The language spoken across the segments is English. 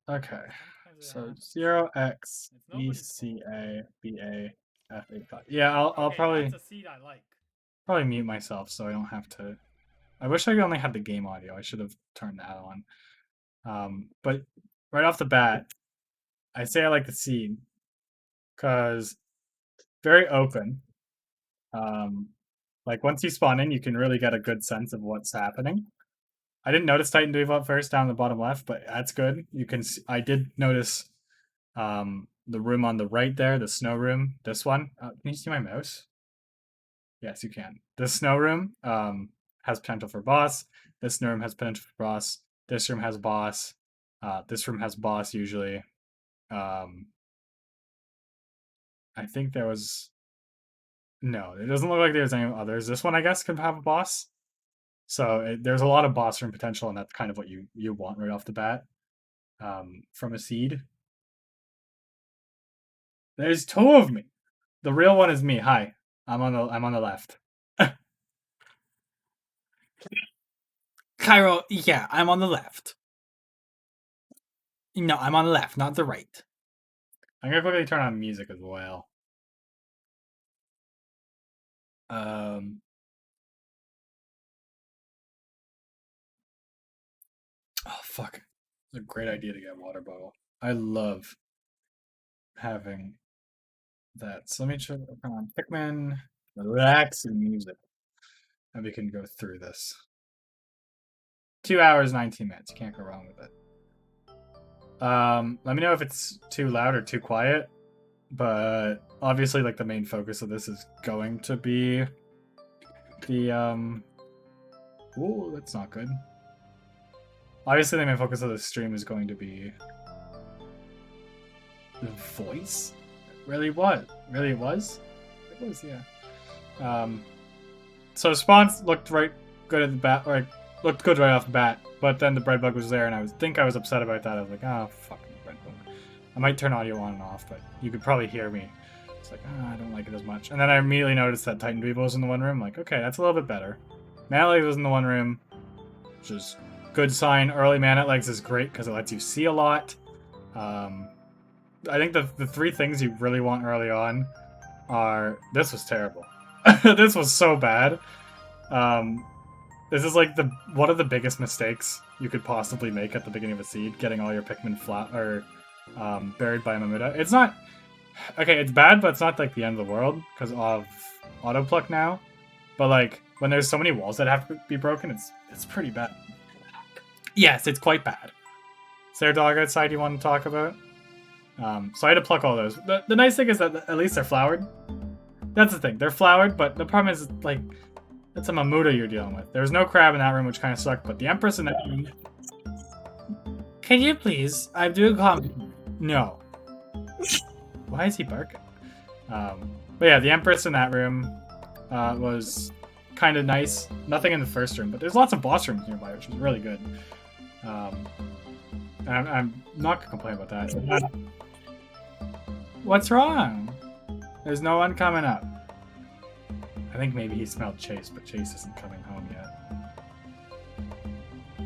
Okay. Sometimes it So happens. 0x It's nobody's fault. F85. Yeah, I'll Okay, that's probably a seed I like. mute myself so I don't have to. I wish I only had the game audio. I should have turned that on. But right off the bat, I say I like the seed because very open. Like once you spawn in, you can really get a good sense of what's happening. I didn't notice Titan Dweeb up first down the bottom left, but that's good. You can. I did notice the room on the right there, the snow room. This one. Can you see my mouse? Yes, you can. This snow room has potential for boss. This room has potential for boss. This room has boss. This room has boss usually. Um, I think there was no. It doesn't look like there's any others. This one, I guess, could have a boss. So there's a lot of boss room potential, and that's kind of what you want right off the bat from a seed. There's two of me. The real one is me. Hi, I'm on the left. Cairo, yeah, I'm on the left. No, I'm on the left, not the right. I'm gonna quickly turn on music as well. Um. Oh fuck! It's a great idea to get a water bottle. I love having that. So let me turn on Pikmin, relaxing music, and we can go through this. 2 hours, 19 minutes. You can't go wrong with it. Let me know if it's too loud or too quiet. But obviously, like the main focus of this is going to be the Ooh, that's not good. Obviously, the main focus of the stream is going to be the voice. Really, what? Really, it was. It was, yeah. So spawns looked right good at the bat, or looked good right off the bat. But then the bread bug was there, and I was upset about that. I was like, oh fucking bread bug. I might turn audio on and off, but you could probably hear me. It's like, I don't like it as much. And then I immediately noticed that Titan Dweebo was in the one room. I'm like, okay, that's a little bit better. Mana was in the one room, which is good sign. Early mana legs is great because it lets you see a lot. I think the three things you really want early on are... This was terrible. This was so bad. This is like one of the biggest mistakes you could possibly make at the beginning of a seed, getting all your Pikmin flat or buried by a Mamuda. It's not... Okay, it's bad, but it's not like the end of the world because of auto pluck now. But like when there's so many walls that have to be broken, it's pretty bad. Yes, it's quite bad. Is there a dog outside you want to talk about? So I had to pluck all those. The nice thing is that at least they're flowered. That's the thing. They're flowered, but the problem is, like, it's a Mamuda you're dealing with. There's no crab in that room, which kind of sucked, but the Empress in that room... Can you please? I'm doing comment. No. Why is he barking? But yeah, the Empress in that room was kind of nice. Nothing in the first room, but there's lots of boss rooms nearby, which is really good. I'm not gonna complain about that. What's wrong? There's no one coming up. I think maybe he smelled Chase, but Chase isn't coming home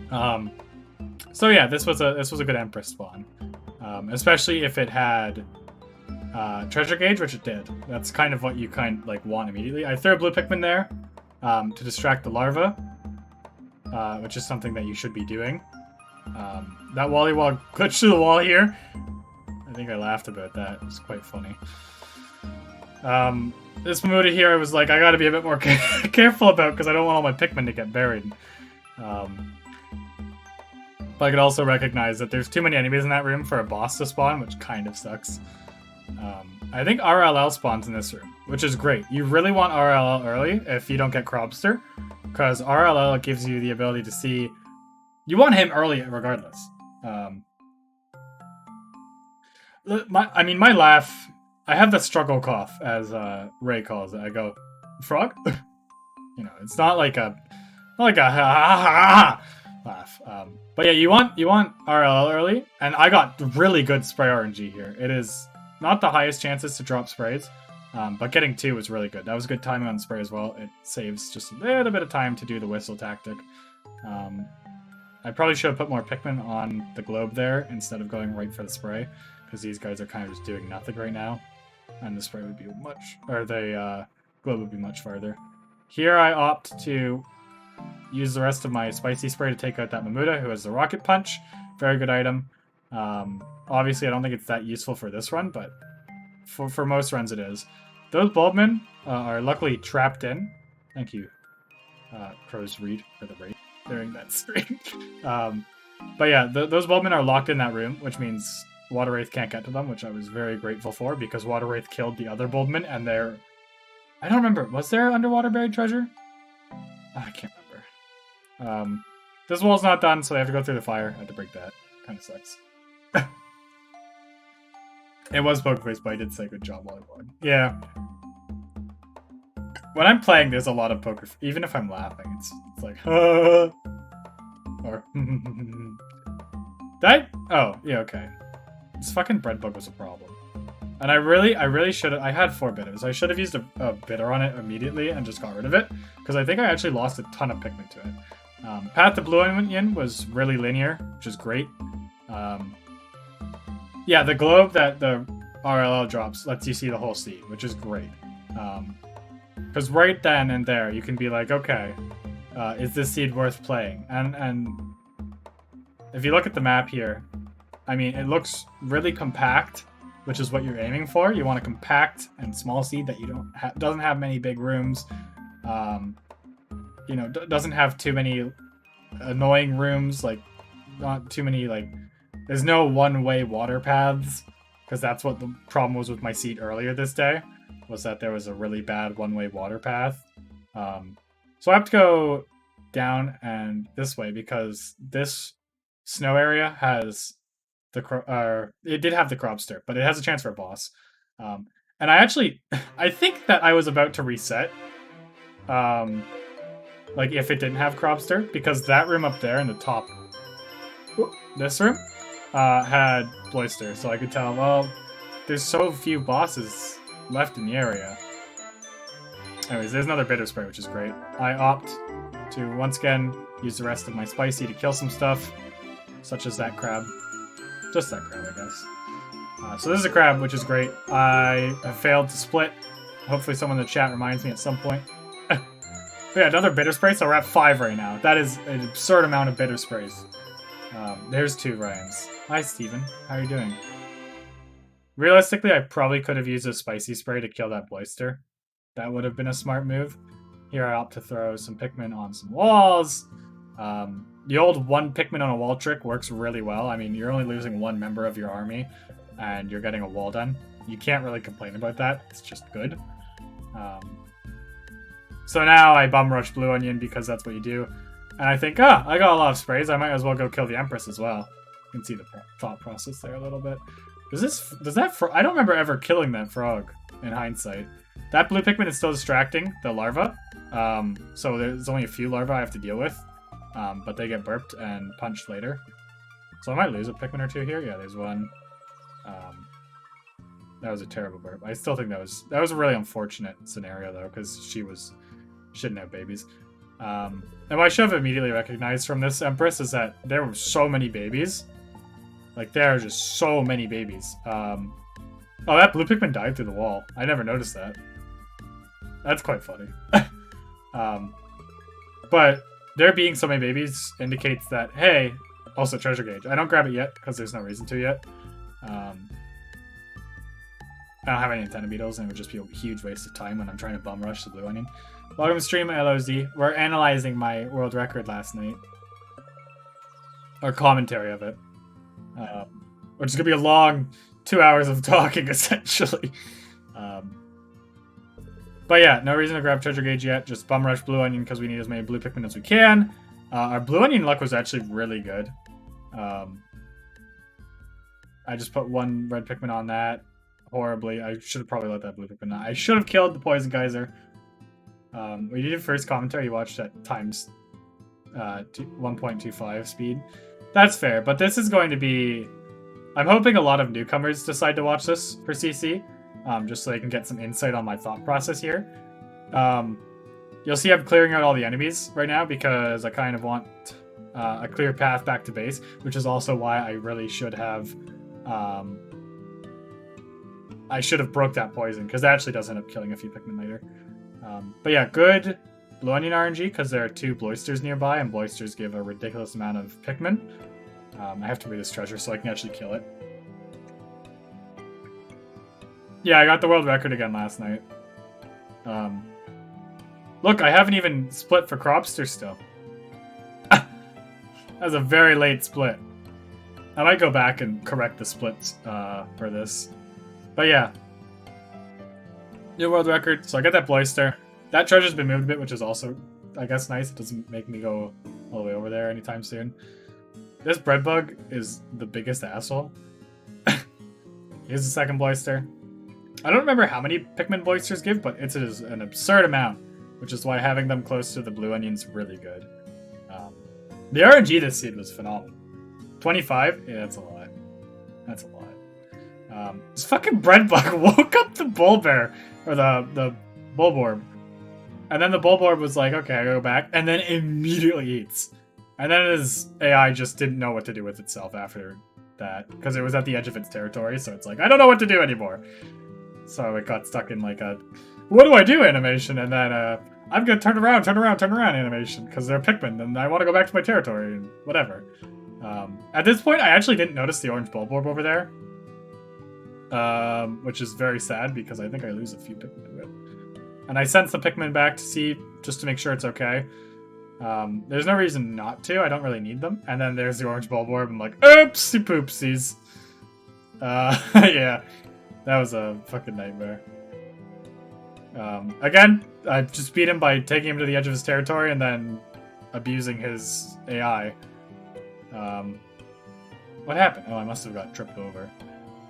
yet. So yeah, this was a good Empress spawn, especially if it had treasure gauge, which it did. That's kind of what you want immediately. I threw a blue Pikmin there to distract the larva, which is something that you should be doing. That Wallywall glitched through the wall here. I think I laughed about that. It was quite funny. This Mamuda here, I was like, I gotta be a bit more careful about because I don't want all my Pikmin to get buried. But I could also recognize that there's too many enemies in that room for a boss to spawn, which kind of sucks. I think RLL spawns in this room, which is great. You really want RLL early if you don't get Crobster, because RLL gives you the ability to see... You want him early regardless. My laugh... I have the struggle cough, as Ray calls it. I go, frog? You know, it's not like a ha ha ha laugh. But yeah, you want RLL early, and I got really good spray RNG here. It is not the highest chances to drop sprays, but getting 2 was really good. That was good timing on the spray as well. It saves just a little bit of time to do the whistle tactic. I probably should have put more Pikmin on the globe there instead of going right for the spray, because these guys are kind of just doing nothing right now. And the spray would be much, or the globe would be much farther. Here I opt to use the rest of my spicy spray to take out that Mamuda, who has the rocket punch. Very good item. Obviously, I don't think it's that useful for this run, but for most runs it is. Those Bulbmen are luckily trapped in. Thank you, Crow's Reed, for the raid during that stream. But yeah, those Bulbmen are locked in that room, which means Water Wraith can't get to them, which I was very grateful for, because Water Wraith killed the other Bulbmen, and they're... I don't remember. Was there underwater buried treasure? I can't remember. This wall's not done, so they have to go through the fire. I had to break that. Kind of sucks. It was Pokeface, but I did say good job while I won. Yeah. When I'm playing, there's a lot of poker. Even if I'm laughing, it's like, or that. Oh, yeah, okay. This fucking bread bug was a problem, and I really should have. I had 4 bitters. I should have used a bitter on it immediately and just got rid of it, because I think I actually lost a ton of Pikmin to it. Path to Blue Onion was really linear, which is great. Yeah, the globe that the RLL drops lets you see the whole seed, which is great. Because right then and there, you can be like, okay, is this seed worth playing? And if you look at the map here, I mean, it looks really compact, which is what you're aiming for. You want a compact and small seed that you doesn't have many big rooms. You know, doesn't have too many annoying rooms, like not too many, like, there's no one-way water paths, because that's what the problem was with my seed earlier this day, was that there was a really bad one-way water path. So I have to go down and this way, because this snow area has it did have the Cropster, but it has a chance for a boss. And I actually, I think that I was about to reset, like if it didn't have Cropster, because that room up there in the top, this room, had Bloister, so I could tell, well, there's so few bosses left in the area. Anyways, there's another bitter spray, which is great. I opt to, once again, use the rest of my spicy to kill some stuff, such as that crab. Just that crab, I guess. So this is a crab, which is great. I have failed to split. Hopefully someone in the chat reminds me at some point. But yeah, another bitter spray, so we're at 5 right now. That is an absurd amount of bitter sprays. There's 2 Ryans. Hi, Steven. How are you doing? Realistically, I probably could have used a spicy spray to kill that Bloister. That would have been a smart move. Here I opt to throw some Pikmin on some walls. The old 1 Pikmin on a wall trick works really well. I mean, you're only losing 1 member of your army, and you're getting a wall done. You can't really complain about that. It's just good. So now I bum rush Blue Onion, because that's what you do. And I think, I got a lot of sprays. I might as well go kill the Empress as well. You can see the thought process there a little bit. I don't remember ever killing that frog in hindsight. That blue Pikmin is still distracting the larva. So there's only a few larvae I have to deal with. But they get burped and punched later. So I might lose a Pikmin or 2 here. Yeah, there's 1. That was a terrible burp. I still think that was a really unfortunate scenario, though, because she didn't have babies. And what I should have immediately recognized from this Empress is that there were so many babies. Like, there are just so many babies. Oh, that blue Pikmin died through the wall. I never noticed that. That's quite funny. But there being so many babies indicates that, hey, also treasure gauge. I don't grab it yet, because there's no reason to yet. I don't have any antenna beetles, and it would just be a huge waste of time when I'm trying to bum rush the Blue Onion. Welcome to stream, LOZ. We're analyzing my world record last night. Or commentary of it. Which is going to be a long 2 hours of talking, essentially. But yeah, no reason to grab treasure gauge yet. Just bum rush Blue Onion, because we need as many blue Pikmin as we can. Our Blue Onion luck was actually really good. I just put 1 red Pikmin on that. Horribly. I should have probably let that blue Pikmin die. I should have killed the Poison Geyser. We did first commentary, you watched at times 1.25 speed. That's fair, but this is going to be... I'm hoping a lot of newcomers decide to watch this for CC, just so they can get some insight on my thought process here. You'll see I'm clearing out all the enemies right now, because I kind of want a clear path back to base, which is also why I really should have broke that poison, because that actually does end up killing a few Pikmin later. But yeah, good Blue Onion RNG, because there are 2 Bloisters nearby, and Bloisters give a ridiculous amount of Pikmin. I have to read this treasure so I can actually kill it. Yeah, I got the world record again last night. Look, I haven't even split for Cropster still. That's a very late split. I might go back and correct the splits for this. But yeah. New world record. So I got that Bloister. That treasure's been moved a bit, which is also, I guess, nice. It doesn't make me go all the way over there anytime soon. This bread bug is the biggest asshole. Here's the second Bloister. I don't remember how many Pikmin Bloisters give, but it's an absurd amount, which is why having them close to the Blue Onion's really good. The RNG this seed was phenomenal. 25? Yeah, that's a lot. That's a lot. This fucking bread bug woke up the Bulbear, or the Bulborb. And then the Bulborb was like, okay, I go back, and then immediately eats. And then his AI just didn't know what to do with itself after that, because it was at the edge of its territory, so it's like, I don't know what to do anymore. So it got stuck in like a, what do I do animation, and then I'm gonna turn around animation, because they're Pikmin, and I want to go back to my territory, and whatever. At this point, I actually didn't notice the orange Bulborb over there, which is very sad, because I think I lose a few Pikmin to it. And I sent the Pikmin back to see, just to make sure it's okay. There's no reason not to, I don't really need them. And then there's the orange Bulborb, I'm like, oopsie poopsies. Yeah, that was a fucking nightmare. Again, I just beat him by taking him to the edge of his territory and then abusing his AI. What happened? Oh, I must have got tripped over.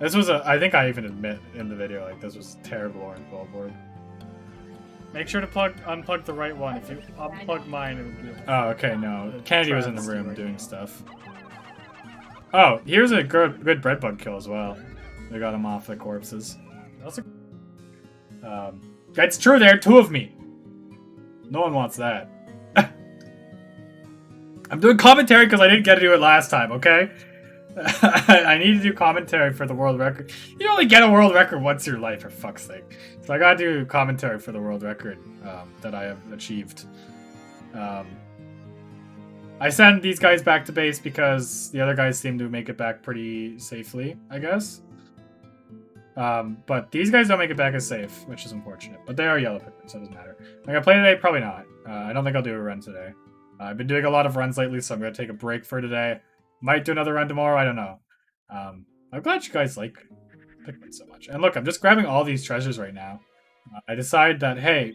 This was I think I even admit in the video, like, this was terrible orange Bulborb. Make sure to unplug the right one. If you unplug mine, it would be... Oh, okay, no. Kennedy was in the room doing stuff. Oh, here's a good bread bug kill as well. They got him off the corpses. It's true, there are 2 of me. No one wants that. I'm doing commentary because I didn't get to do it last time, okay? I need to do commentary for the world record. You only get a world record once in your life, for fuck's sake. So I gotta do commentary for the world record that I have achieved. I sent these guys back to base because the other guys seem to make it back pretty safely, I guess. But these guys don't make it back as safe, which is unfortunate. But they are yellow Pikmin, so it doesn't matter. Am I gonna play today? Probably not. I don't think I'll do a run today. I've been doing a lot of runs lately, so I'm gonna take a break for today. Might do another run tomorrow, I don't know. I'm glad you guys like Pikmin so much. And look, I'm just grabbing all these treasures right now. I decide that, hey,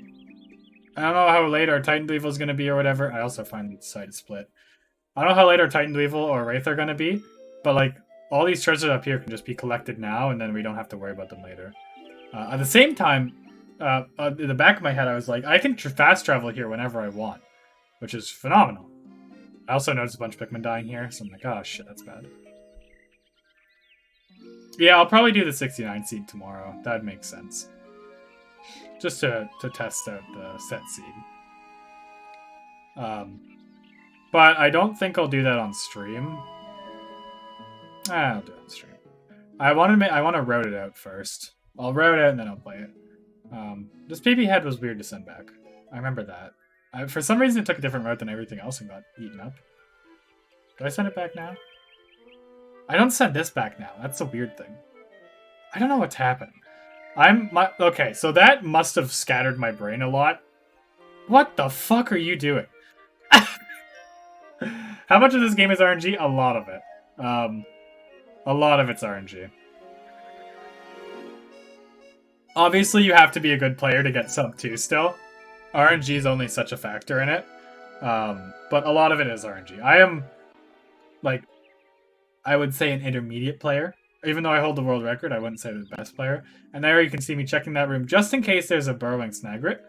I don't know how late our Titan Dweevil is going to be or whatever. I also finally decided to split. I don't know how late our Titan Dweevil or Wraith are going to be, but like, all these treasures up here can just be collected now, and then we don't have to worry about them later. At the same time, in the back of my head, I was like, I can fast travel here whenever I want, which is phenomenal. I also noticed a bunch of Pikmin dying here, so I'm like, oh shit, that's bad. Yeah, I'll probably do the 69 seed tomorrow. That makes sense. Just to test out the set seed. But I don't think I'll do that on stream. I'll do it on stream. I want to route it out first. I'll route it and then I'll play it. This PP head was weird to send back. I remember that. For some reason, it took a different route than everything else and got eaten up. Do I send it back now? I don't send this back now. That's a weird thing. I don't know what's happening. Okay, so that must have scattered my brain a lot. What the fuck are you doing? How much of this game is RNG? A lot of it. A lot of it's RNG. Obviously, you have to be a good player to get sub 2 still. RNG is only such a factor in it. But a lot of it is RNG. I am, like, I would say an intermediate player. Even though I hold the world record, I wouldn't say the best player. And there you can see me checking that room just in case there's a burrowing Snagret.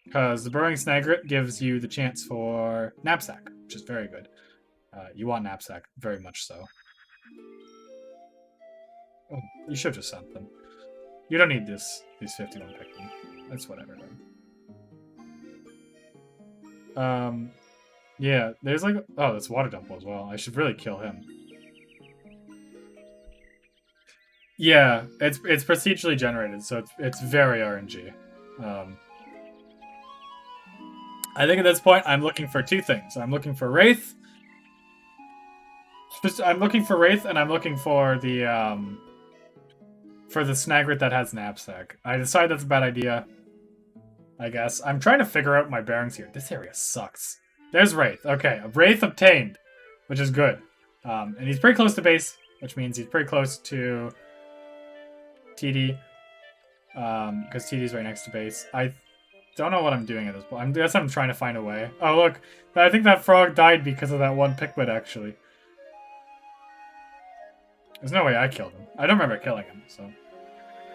Because the burrowing Snagret gives you the chance for Knapsack, which is very good. You want Knapsack, very much so. Oh, you should have just sent them. You don't need these 51 Pikmin. That's whatever, then. Yeah, there's like... Oh, that's Water Temple as well. I should really kill him. Yeah, it's procedurally generated, so it's very RNG. I think at this point, I'm looking for two things. I'm looking for Wraith. I'm looking for Wraith, and I'm looking for the Snagret that has Knapsack. I decide that's a bad idea. I guess. I'm trying to figure out my bearings here. This area sucks. There's Wraith. Okay, a Wraith obtained, which is good. And he's pretty close to base, which means he's pretty close to TD. Because TD's right next to base. I don't know what I'm doing at this point. I guess I'm trying to find a way. Oh, look. I think that frog died because of that one Pikmin, actually. There's no way I killed him. I don't remember killing him, so...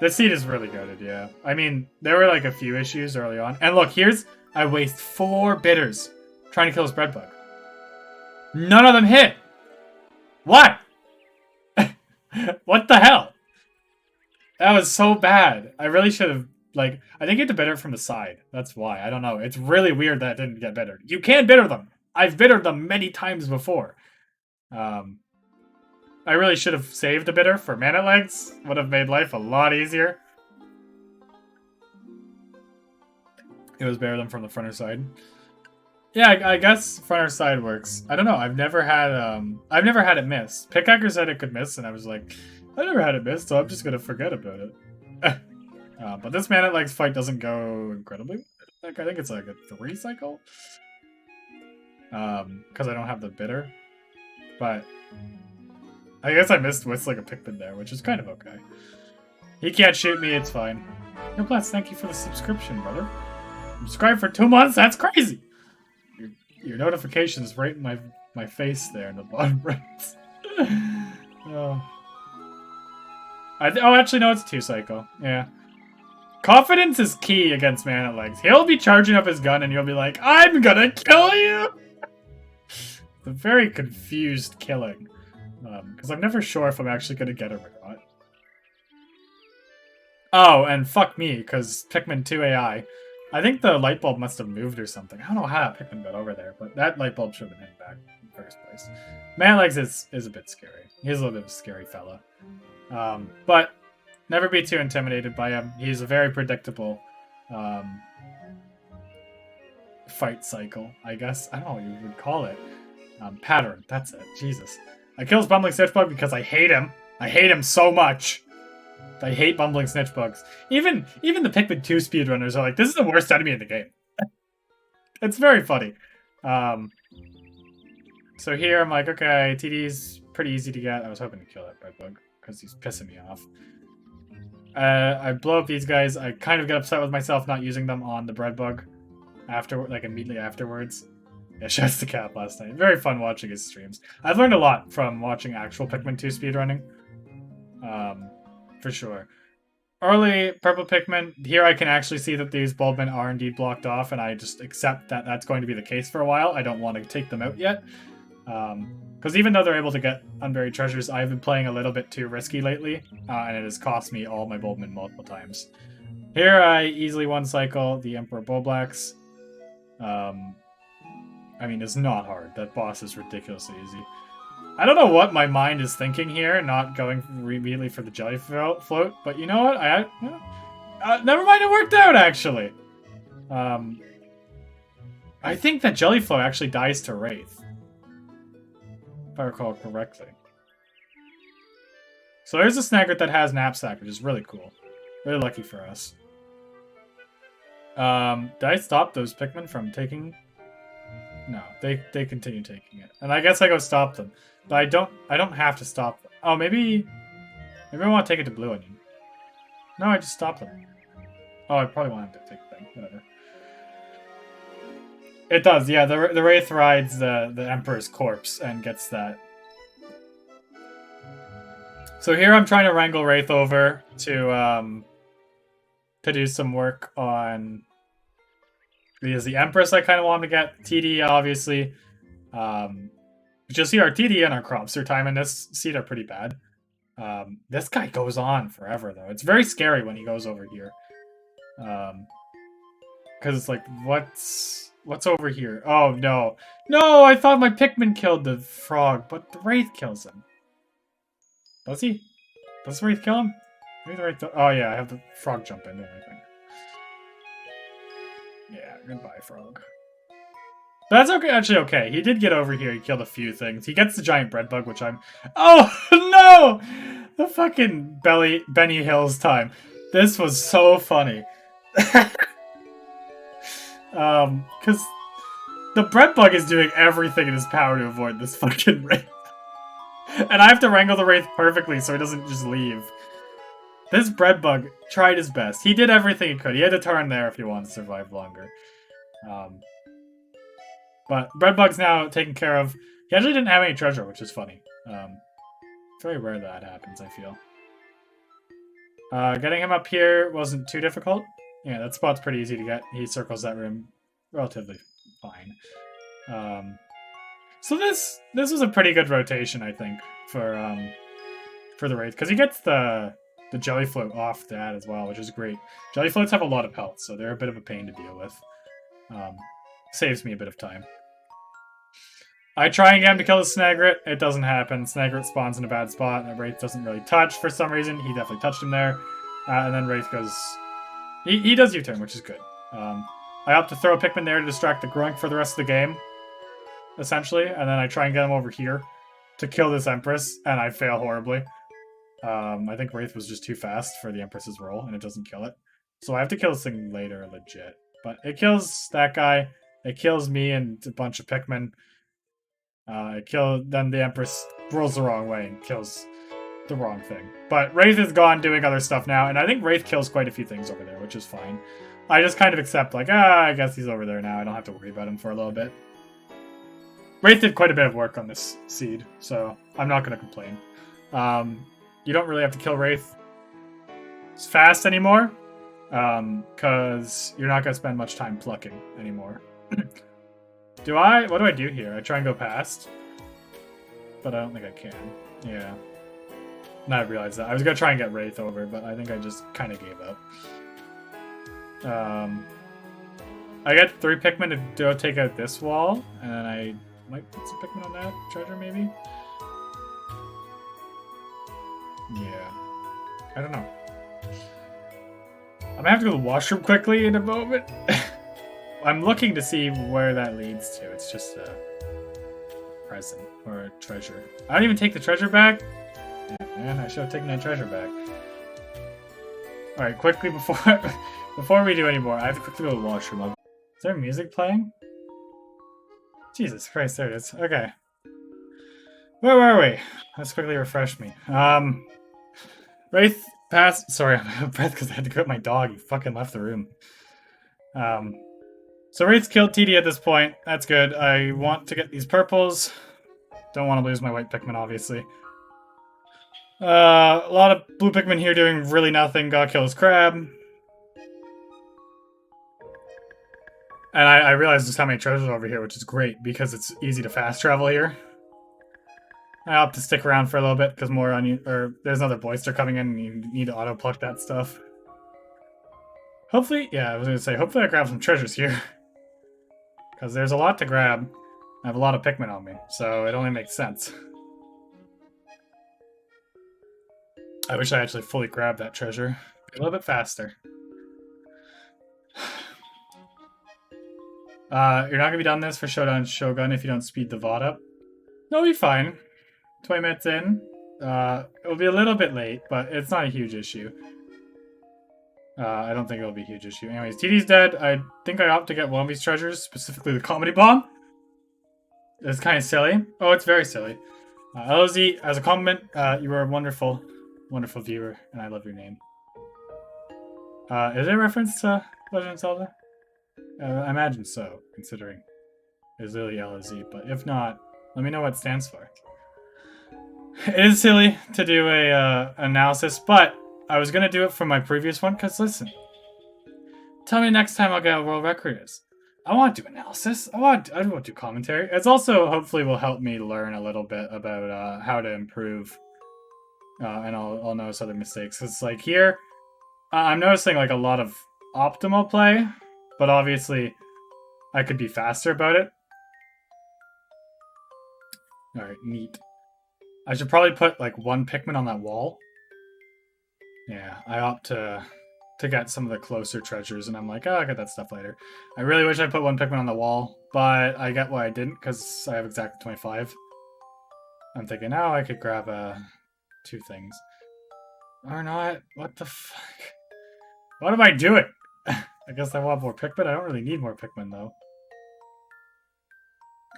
The seed is really goated, yeah. I mean, there were like a few issues early on. And look, I waste 4 bitters trying to kill this bread bug. None of them hit! What? What the hell? That was so bad. I really should have, like, I think you have to bitter it from the side. That's why. I don't know. It's really weird that it didn't get bittered. You can bitter them. I've bittered them many times before. I really should have saved a bitter for mana legs. Would have made life a lot easier. It was better than from the front or side. Yeah, I guess front or side works. I don't know. I've never had it miss. Pickhacker said it could miss, and I was like, I never had it miss, so I'm just gonna forget about it. But this mana legs fight doesn't go incredibly. Like, I think it's like a 3 cycle. Because I don't have the bitter, but. I guess I missed with like a Pikmin there, which is kind of okay. He can't shoot me, it's fine. No bless, thank you for the subscription, brother. Subscribe for 2 months? That's crazy! Your notification's right in my face there in the bottom right. Oh. Actually, no, it's 2 cycle. Yeah. Confidence is key against mana legs. He'll be charging up his gun and you'll be like, I'm gonna kill you! It's a very confused killing. Because I'm never sure if I'm actually going to get him or not. Oh, and fuck me, because Pikmin 2 AI. I think the light bulb must have moved or something. I don't know how that Pikmin got over there, but that light bulb should have been hidden back in the first place. Manlegs is a bit scary. He's a little bit of a scary fella. But never be too intimidated by him. He's a very predictable fight cycle, I guess. I don't know what you would call it. Pattern, that's it. Jesus. I kills Bumbling Snitchbug because I hate him. I hate him so much. I hate Bumbling Snitchbugs. Even the Pikmin 2 speedrunners are like, this is the worst enemy in the game. It's very funny. So here I'm like, okay, TD's pretty easy to get. I was hoping to kill that bread bug because he's pissing me off. I blow up these guys. I kind of get upset with myself not using them on the bread bug immediately afterwards. Yeah, shouts to Cap last night. Very fun watching his streams. I've learned a lot from watching actual Pikmin 2 speedrunning. For sure. Early purple Pikmin, here I can actually see that these Bulbmen are indeed blocked off, and I just accept that that's going to be the case for a while. I don't want to take them out yet. Because even though they're able to get unburied treasures, I've been playing a little bit too risky lately, and it has cost me all my Bulbmen multiple times. Here I easily one-cycle the Emperor Bulblax. I mean, it's not hard. That boss is ridiculously easy. I don't know what my mind is thinking here, not going immediately for the jelly float, but you know what? Never mind, it worked out, actually. I think that jelly float actually dies to Wraith, if I recall correctly. So there's a Snagret that has Knapsack, which is really cool. Really lucky for us. Did I stop those Pikmin from taking... No, they continue taking it. And I guess I go stop them. But I don't have to stop them. Oh, maybe I want to take it to Blue Onion. No, I just stopped them. Oh, I probably want him to take the thing. Whatever. It does, yeah. The Wraith rides the Emperor's corpse and gets that. So here I'm trying to wrangle Wraith over to do some work on... Because the Empress I kind of want to get. TD, obviously. But you'll see our TD and our crop seer time in this seed are pretty bad. This guy goes on forever, though. It's very scary when he goes over here. Because it's like, what's... What's over here? Oh, no. No, I thought my Pikmin killed the frog, but the Wraith kills him. Does he? Does the Wraith kill him? Maybe the Wraith... Oh, yeah, I have the frog jump in there, I think. Yeah, goodbye, frog. That's okay. Actually, okay. He did get over here. He killed a few things. He gets the giant bread bug, which I'm... Oh, no! The fucking Benny Hills time. This was so funny. Because the bread bug is doing everything in his power to avoid this fucking Wraith. And I have to wrangle the Wraith perfectly so he doesn't just leave. This bread bug tried his best. He did everything he could. He had to turn there if he wanted to survive longer. But Breadbug's now taken care of. He actually didn't have any treasure, which is funny. It's very rare that happens, I feel. Getting him up here wasn't too difficult. Yeah, that spot's pretty easy to get. He circles that room relatively fine. So this was a pretty good rotation, I think, for the Wraith. Because he gets the jelly float off that as well, which is great. Jelly floats have a lot of health, so they're a bit of a pain to deal with. Saves me a bit of time. I try and get him to kill the Snagret. It doesn't happen. Snagret spawns in a bad spot, and Wraith doesn't really touch for some reason. He definitely touched him there. And then Wraith goes... He does U-turn, which is good. I opt to throw a Pikmin there to distract the Groink for the rest of the game, essentially. And then I try and get him over here to kill this Empress, and I fail horribly. I think Wraith was just too fast for the Empress's roll, and it doesn't kill it. So I have to kill this thing later, legit. But it kills that guy. It kills me and a bunch of Pikmin. Then the Empress rolls the wrong way and kills the wrong thing. But Wraith is gone doing other stuff now, and I think Wraith kills quite a few things over there, which is fine. I just kind of accept, like, I guess he's over there now. I don't have to worry about him for a little bit. Wraith did quite a bit of work on this seed, so I'm not going to complain. You don't really have to kill Wraith fast anymore, because you're not going to spend much time plucking anymore. What do I do here? I try and go past, but I don't think I can. Yeah. Now I realize that. I was going to try and get Wraith over, but I think I just kind of gave up. I get 3 Pikmin to go take out this wall, and then I might put some Pikmin on that treasure, maybe? Yeah. I don't know. I'm gonna have to go to the washroom quickly in a moment. I'm looking to see where that leads to. It's just a present or a treasure. I don't even take the treasure back. Yeah, man, I should have taken that treasure back. Alright, quickly before we do any more, I have to quickly go to the washroom. Is there music playing? Jesus Christ, there it is. Okay. Where were we? Let's quickly refresh me. Wraith passed. Sorry, I'm out of breath because I had to get my dog. He fucking left the room. So Wraith's killed TD at this point. That's good. I want to get these purples. Don't want to lose my white Pikmin, obviously. A lot of blue Pikmin here doing really nothing. Gotta kill his crab. And I realized just how many treasures over here, which is great because it's easy to fast travel here. I opt to stick around for a little bit because there's another Boister coming in and you need to auto pluck that stuff. Hopefully, yeah, I was gonna say, hopefully I grab some treasures here. Because there's a lot to grab. I have a lot of Pikmin on me, so it only makes sense. I wish I actually fully grabbed that treasure. A little bit faster. You're not gonna be done this for Showdown Shogun if you don't speed the VOD up. No, it'll be fine. 20 minutes in. It'll be a little bit late, but it's not a huge issue. I don't think it'll be a huge issue. Anyways, TD's dead. I think I opt to get one of these treasures, specifically the Comedy Bomb. It's kind of silly. Oh, it's very silly. LOZ, as a compliment, you are a wonderful, wonderful viewer, and I love your name. Is there a reference to Legend of Zelda? I imagine so, considering it's literally LOZ, but if not, let me know what it stands for. It is silly to do a analysis, but I was gonna do it for my previous one, because listen, tell me next time I'll get a world record is. I want to do analysis. I want to do commentary. It's also hopefully will help me learn a little bit about how to improve, and I'll notice other mistakes. It's like here, I'm noticing like a lot of optimal play, but obviously I could be faster about it. Alright, neat. I should probably put like one Pikmin on that wall. Yeah, I opt to get some of the closer treasures, and I'm like, oh, I'll get that stuff later. I really wish I put one Pikmin on the wall, but I get why I didn't, because I have exactly 25. I'm thinking, oh, I could grab 2 things. Or not. What the fuck? What am I doing? I guess I want more Pikmin. I don't really need more Pikmin, though.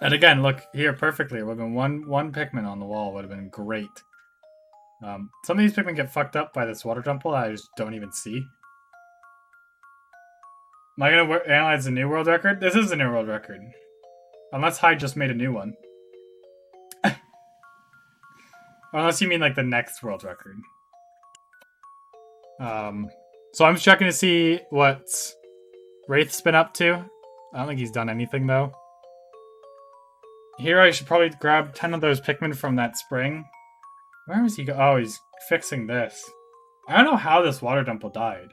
And again, look here perfectly. It would have been one Pikmin on the wall. Would have been great. Some of these Pikmin get fucked up by this water temple. I just don't even see. Am I going to analyze the new world record? This is the new world record. Unless Hyde just made a new one. Unless you mean like the next world record. So I'm just checking to see what Wraith's been up to. I don't think he's done anything, though. Here I should probably grab 10 of those Pikmin from that spring. Where was he go? Oh, he's fixing this. I don't know how this water temple died.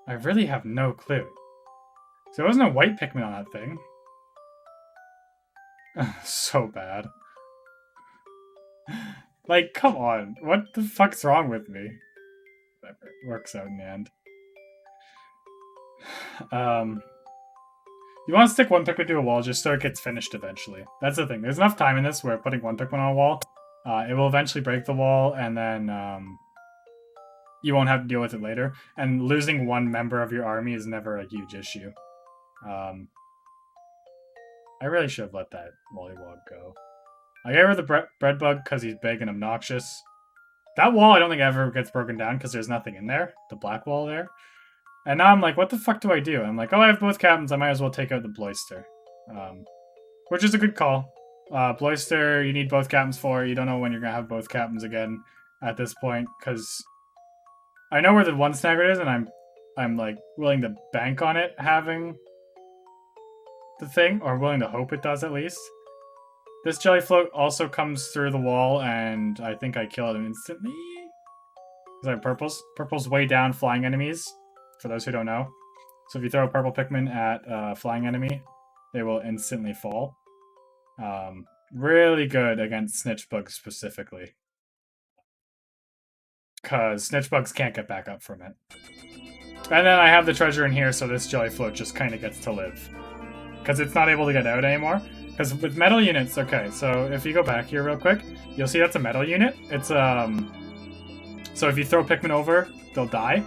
I really have no clue. So there wasn't a white Pikmin on that thing. So bad. Like, come on. What the fuck's wrong with me? Whatever. It works out in the end. You want to stick one Pikmin to a wall just so it gets finished eventually. That's the thing. There's enough time in this where putting one Pikmin on a wall, it will eventually break the wall, and then you won't have to deal with it later. And losing one member of your army is never a huge issue. I really should have let that Mollywog go. I gave her the bread bug because he's big and obnoxious. That wall I don't think ever gets broken down because there's nothing in there. The black wall there. And now I'm like, what the fuck do I do? I'm like, oh, I have both captains. I might as well take out the Bloister. Which is a good call. Bloister, you need both captains for. You don't know when you're going to have both captains again at this point. Because I know where the one snagger is, and I'm like willing to bank on it having the thing. Or willing to hope it does at least. This jelly float also comes through the wall, and I think I kill it instantly. Because I have purples. Purple's way down flying enemies, for those who don't know. So if you throw a purple Pikmin at a flying enemy, they will instantly fall. Really good against snitch bugs specifically. Because snitch bugs can't get back up from it. And then I have the treasure in here, so this jelly float just kind of gets to live. Because it's not able to get out anymore. Because with metal units, okay, so if you go back here real quick, you'll see that's a metal unit. It's, so if you throw Pikmin over, they'll die.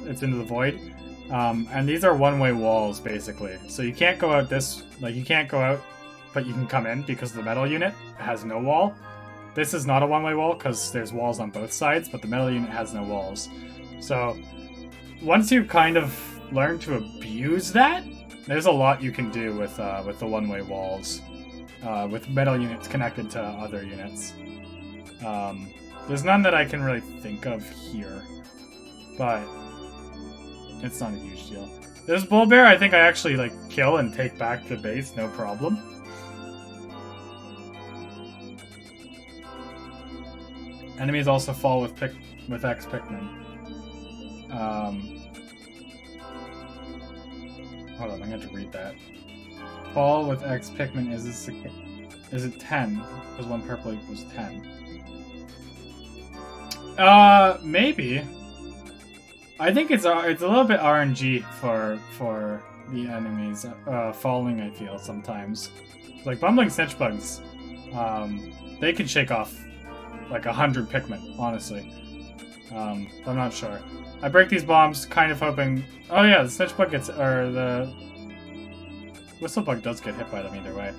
It's into the void. And these are one-way walls, basically. So you can't go out this, like, you can't go out, but you can come in because the metal unit has no wall. This is not a one-way wall because there's walls on both sides, but the metal unit has no walls. So once you kind of learn to abuse that, there's a lot you can do with the one-way walls, with metal units connected to other units. There's none that I can really think of here, but it's not a huge deal. This bull bear, I think I actually like kill and take back to base, no problem. Enemies also fall with X Pikmin. Hold on, I'm going to read that. Fall with X Pikmin is it 10? Because 1 purple equals 10. Maybe. I think it's a little bit RNG for the enemies falling, I feel, sometimes. Like, bumbling snitch bugs, they can shake off like 100 Pikmin, honestly. I'm not sure. I break these bombs, kind of hoping... Oh yeah, the snitch bug gets... Or the... Whistle bug does get hit by them either way.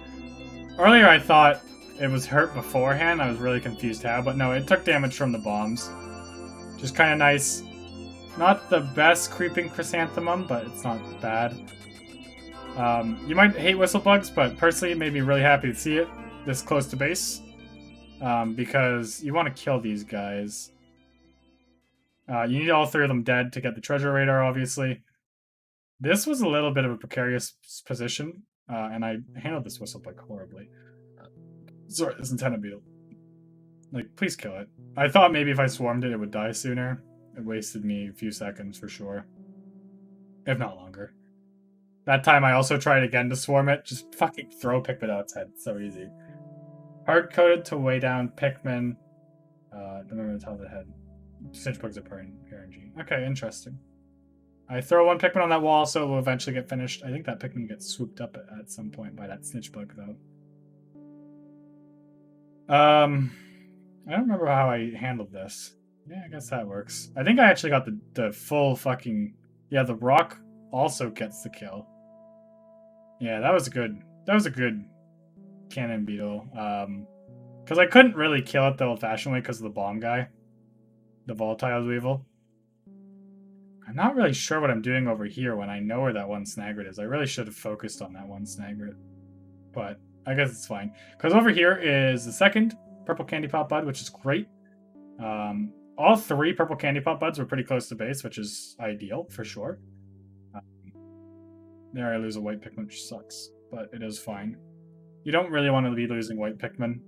Earlier I thought it was hurt beforehand. I was really confused how, but no, it took damage from the bombs. Just kind of nice. Not the best creeping chrysanthemum, but it's not bad. You might hate whistle bugs, but personally it made me really happy to see it this close to base. Because you want to kill these guys. You need all 3 of them dead to get the treasure radar, obviously. This was a little bit of a precarious position, and I handled this whistle bug horribly. Sorry, this antenna beetle. Like, please kill it. I thought maybe if I swarmed it, it would die sooner. It wasted me a few seconds for sure. If not longer. That time I also tried again to swarm it. Just fucking throw Pikmin out its head. It's so easy. Hard-coded to weigh down Pikmin. Don't remember the top of the head. Snitch bugs are RNG. Okay, interesting. I throw one Pikmin on that wall, so it will eventually get finished. I think that Pikmin gets swooped up at some point by that snitch bug, though. I don't remember how I handled this. Yeah, I guess that works. I think I actually got the full fucking... Yeah, the rock also gets the kill. Yeah, that was good. That was a good cannon beetle. Because I couldn't really kill it the old-fashioned way because of the bomb guy. The volatile weevil. I'm not really sure what I'm doing over here when I know where that one snagret is. I really should have focused on that one snagret. But I guess it's fine. Because over here is the second purple candy pop bud, which is great. All three purple candy pop buds were pretty close to base, which is ideal for sure. There I lose a white Pikmin, which sucks. But it is fine. You don't really want to be losing white Pikmin.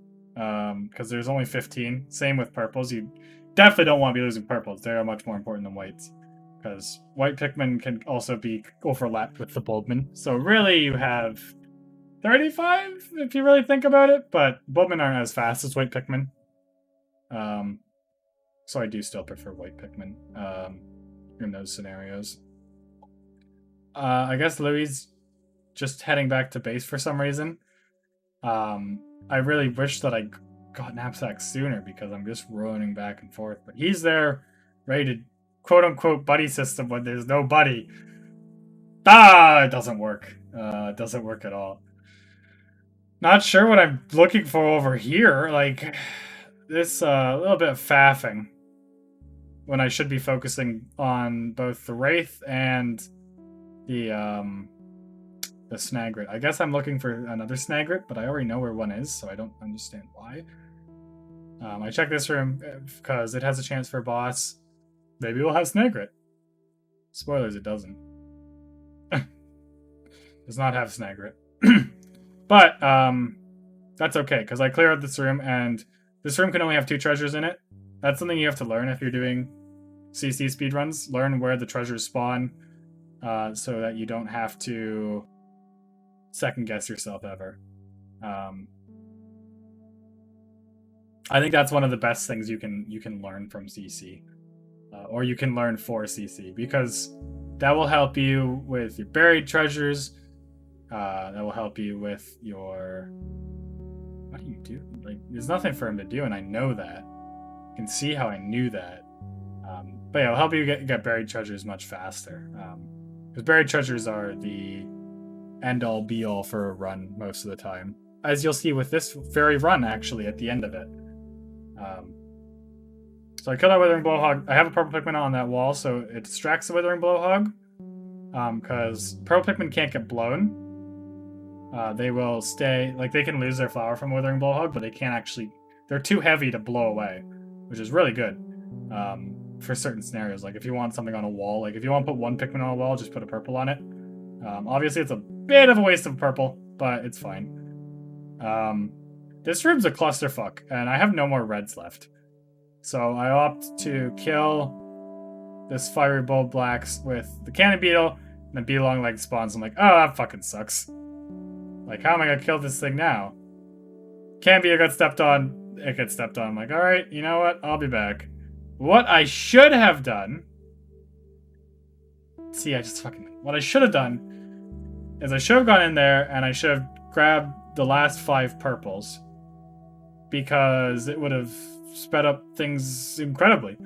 Because there's only 15. Same with purples. You definitely don't want to be losing purples. They are much more important than whites. Because white Pikmin can also be overlapped with the Bulbmin. So really you have 35 if you really think about it. But Bulbmin aren't as fast as white Pikmin. So I do still prefer white Pikmin in those scenarios. I guess Louis just heading back to base for some reason. I really wish that I got Knapsack sooner because I'm just running back and forth. But he's there, ready to quote-unquote buddy system when there's no buddy. It doesn't work. It doesn't work at all. Not sure what I'm looking for over here. Like, this little bit of faffing when I should be focusing on both the Wraith and the Snagret. I guess I'm looking for another Snagret, but I already know where one is, so I don't understand why. I checked this room because it has a chance for a boss. Maybe we'll have Snagret. Spoilers, it doesn't. Does not have Snagret. But, that's okay, because I cleared this room, and this room can only have 2 treasures in it. That's something you have to learn if you're doing CC speedruns. Learn where the treasures spawn, so that you don't have to second guess yourself ever. I think that's one of the best things you can learn from CC, or you can learn for CC, because that will help you with your buried treasures. That will help you with your... What do you do? Like, there's nothing for him to do, and I know that. You can see how I knew that. But yeah, it'll help you get buried treasures much faster. Because buried treasures are the end-all, be-all for a run most of the time. As you'll see with this very run, actually, at the end of it. So I killed that Withering Blowhog. I have a purple Pikmin on that wall, so it distracts the Withering Blowhog. Because purple Pikmin can't get blown. They will stay... Like, they can lose their flower from Withering Blowhog, but they can't actually... They're too heavy to blow away, which is really good. For certain scenarios. Like, if you want something on a wall, like, if you want to put one Pikmin on a wall, just put a purple on it. Obviously, it's a bit of a waste of purple, but it's fine. This room's a clusterfuck, and I have no more reds left. So I opt to kill this Fiery Bulb Blacks with the Cannon Beetle, and then Beetle Long Leg spawns. I'm like, oh, that fucking sucks. Like, how am I gonna kill this thing now? Cannon Beetle got stepped on. It gets stepped on. I'm like, alright, you know what? I'll be back. What I should have done... See, what I should have done is I should have gone in there and I should have grabbed the last 5 purples, because it would have sped up things incredibly.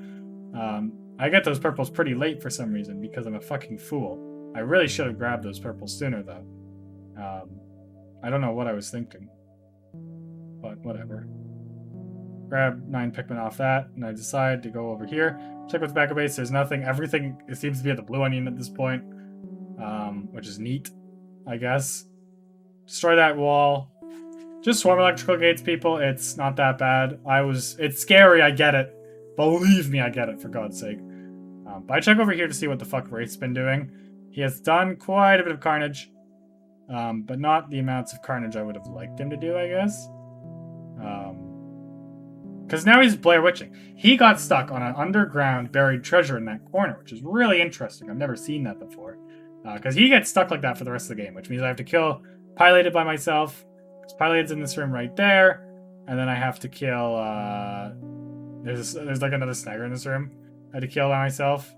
I get those purples pretty late for some reason because I'm a fucking fool. I really should have grabbed those purples sooner, though. I don't know what I was thinking, but whatever. Grab 9 Pikmin off that, and I decide to go over here. Check with the back of base. There's nothing. Everything, it seems to be at the blue onion at this point, which is neat, I guess. Destroy that wall. Just swarm electrical gates, people. It's not that bad. It's scary, I get it. Believe me, I get it, for God's sake. But I check over here to see what the fuck Wraith's been doing. He has done quite a bit of carnage, but not the amounts of carnage I would have liked him to do, I guess. Because now he's Blair Witching. He got stuck on an underground buried treasure in that corner, which is really interesting. I've never seen that before. Because he gets stuck like that for the rest of the game, which means I have to kill Pilated by myself. Pilated's in this room right there. And then I have to kill... there's like another snagger in this room I had to kill by myself.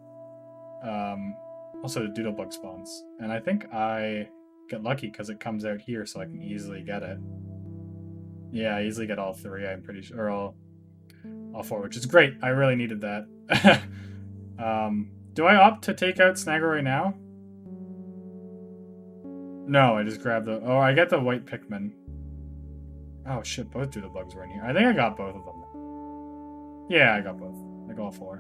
Also, the Doodlebug spawns. And I think I get lucky because it comes out here so I can easily get it. Yeah, I easily get all three, I'm pretty sure. Or all four, which is great. I really needed that. Do I opt to take out Snagger right now? No, I just grabbed the... Oh, I get the white Pikmin. Oh shit, both Doodlebugs were in here. I think I got both of them. Yeah, I got both. Like all four.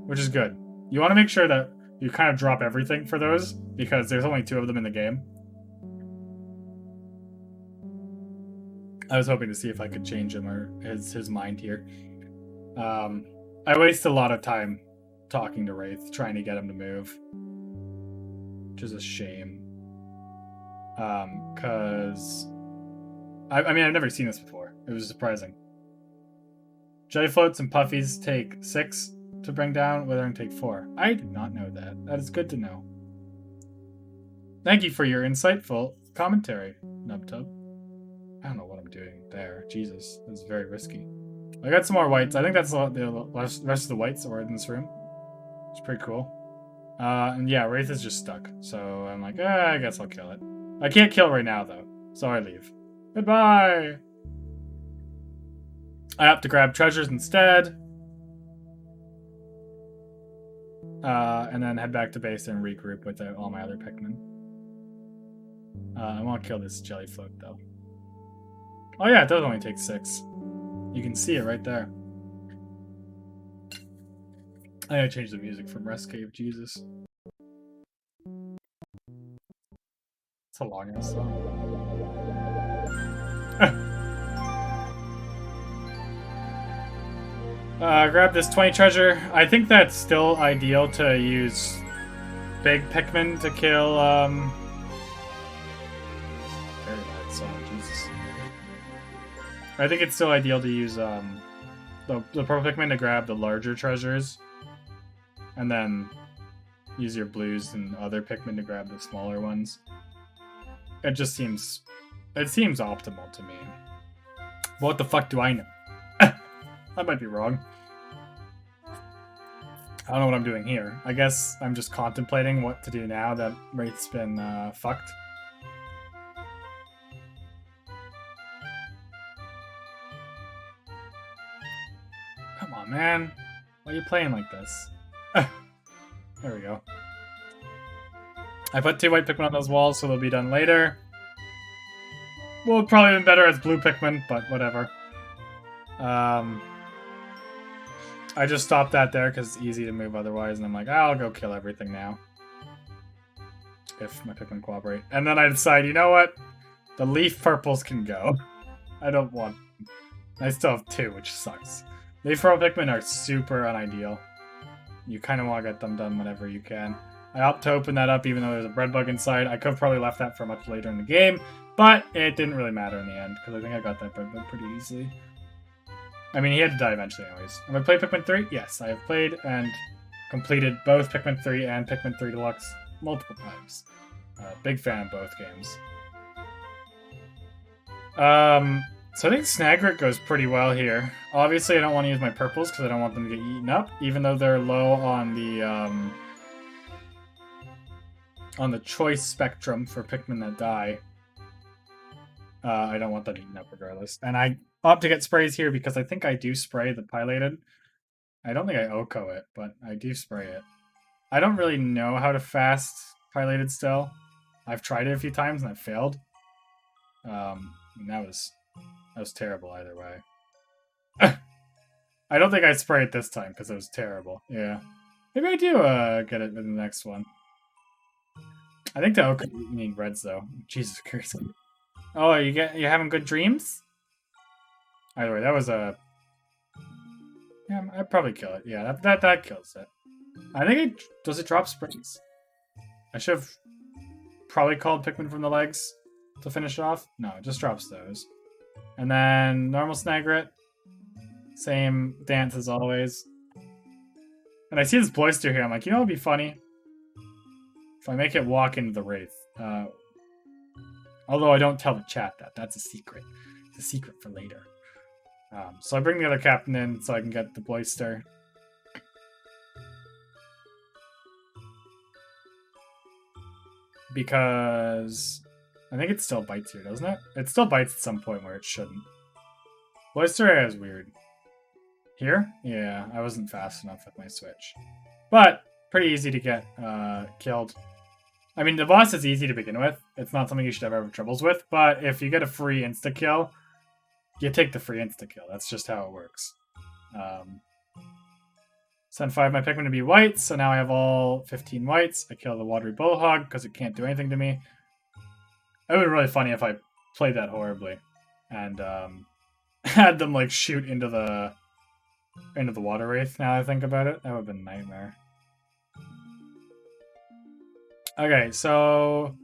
Which is good. You want to make sure that you kind of drop everything for those, because there's only 2 of them in the game. I was hoping to see if I could change him or his mind here. I wasted a lot of time talking to Wraith, trying to get him to move. Which is a shame. Because... I mean, I've never seen this before. It was surprising. Jelly floats and puffies take 6 to bring down, withering take 4. I did not know that. That is good to know. Thank you for your insightful commentary, Nubtub. I don't know what I'm doing there. Jesus, this is very risky. I got some more whites. I think that's the rest of the whites that were in this room. It's pretty cool. And yeah, Wraith is just stuck. So I'm like, I guess I'll kill it. I can't kill right now, though. So I leave. Goodbye! I have to grab treasures instead. And then head back to base and regroup with all my other Pikmin. I want to kill this jelly float, though. Oh yeah, it does only take 6. You can see it right there. I gotta change the music from Rest Cave, Jesus. It's a long ass song. Grab this 20 treasure. I think that's still ideal to use big Pikmin to kill, very bad song, Jesus. I think it's still ideal to use, the purple Pikmin to grab the larger treasures. And then use your blues and other Pikmin to grab the smaller ones. It just seems... It seems optimal to me. What the fuck do I know? I might be wrong. I don't know what I'm doing here. I guess I'm just contemplating what to do now that Wraith's been fucked. Come on, man. Why are you playing like this? There we go. I put 2 white Pikmin on those walls, so they'll be done later. Well, probably been better as blue Pikmin, but whatever. I just stopped that there because it's easy to move otherwise, and I'm like, I'll go kill everything now. If my Pikmin cooperate. And then I decide, you know what? The leaf purples can go. I don't want them. I still have 2, which sucks. Leaf purple Pikmin are super unideal. You kind of want to get them done whenever you can. I opt to open that up even though there's a bread bug inside. I could have probably left that for much later in the game, but it didn't really matter in the end, because I think I got that bread bug pretty easily. I mean, he had to die eventually anyways. Have I played Pikmin 3? Yes, I have played and completed both Pikmin 3 and Pikmin 3 Deluxe multiple times. Big fan of both games. So I think Snagrit goes pretty well here. Obviously, I don't want to use my purples because I don't want them to get eaten up, even though they're low on the choice spectrum for Pikmin that die. I don't want them eaten up regardless. And I opt to get sprays here because I think I do spray the Pilated. I don't think I Oko it, but I do spray it. I don't really know how to fast Pilated still. I've tried it a few times and I've failed. And that was terrible either way. I don't think I spray it this time because it was terrible. Yeah. Maybe I do get it in the next one. I think the Oko need reds though. Jesus Christ. Oh, you having good dreams? Either way, that was a... Yeah, I'd probably kill it. Yeah, that kills it. I think does it drop springs? I should have probably called Pikmin from the legs to finish it off. No, it just drops those. And then normal Snagrit. Same dance as always. And I see this Boister here. I'm like, you know what would be funny? If I make it walk into the Wraith. Although I don't tell the chat that. That's a secret. It's a secret for later. So I bring the other captain in so I can get the Boister. Because I think it still bites here, doesn't it? It still bites at some point where it shouldn't. Boister area is weird. Here? Yeah, I wasn't fast enough with my switch. But pretty easy to get killed. I mean, the boss is easy to begin with. It's not something you should ever have troubles with. But if you get a free insta-kill, you take the free insta-kill. That's just how it works. Send 5 my Pikmin to be whites, so now I have all 15 whites. I kill the Watery Bullhog because it can't do anything to me. It would be really funny if I played that horribly and had them like shoot into the Water Wraith. Now I think about it, that would have been a nightmare. Okay, so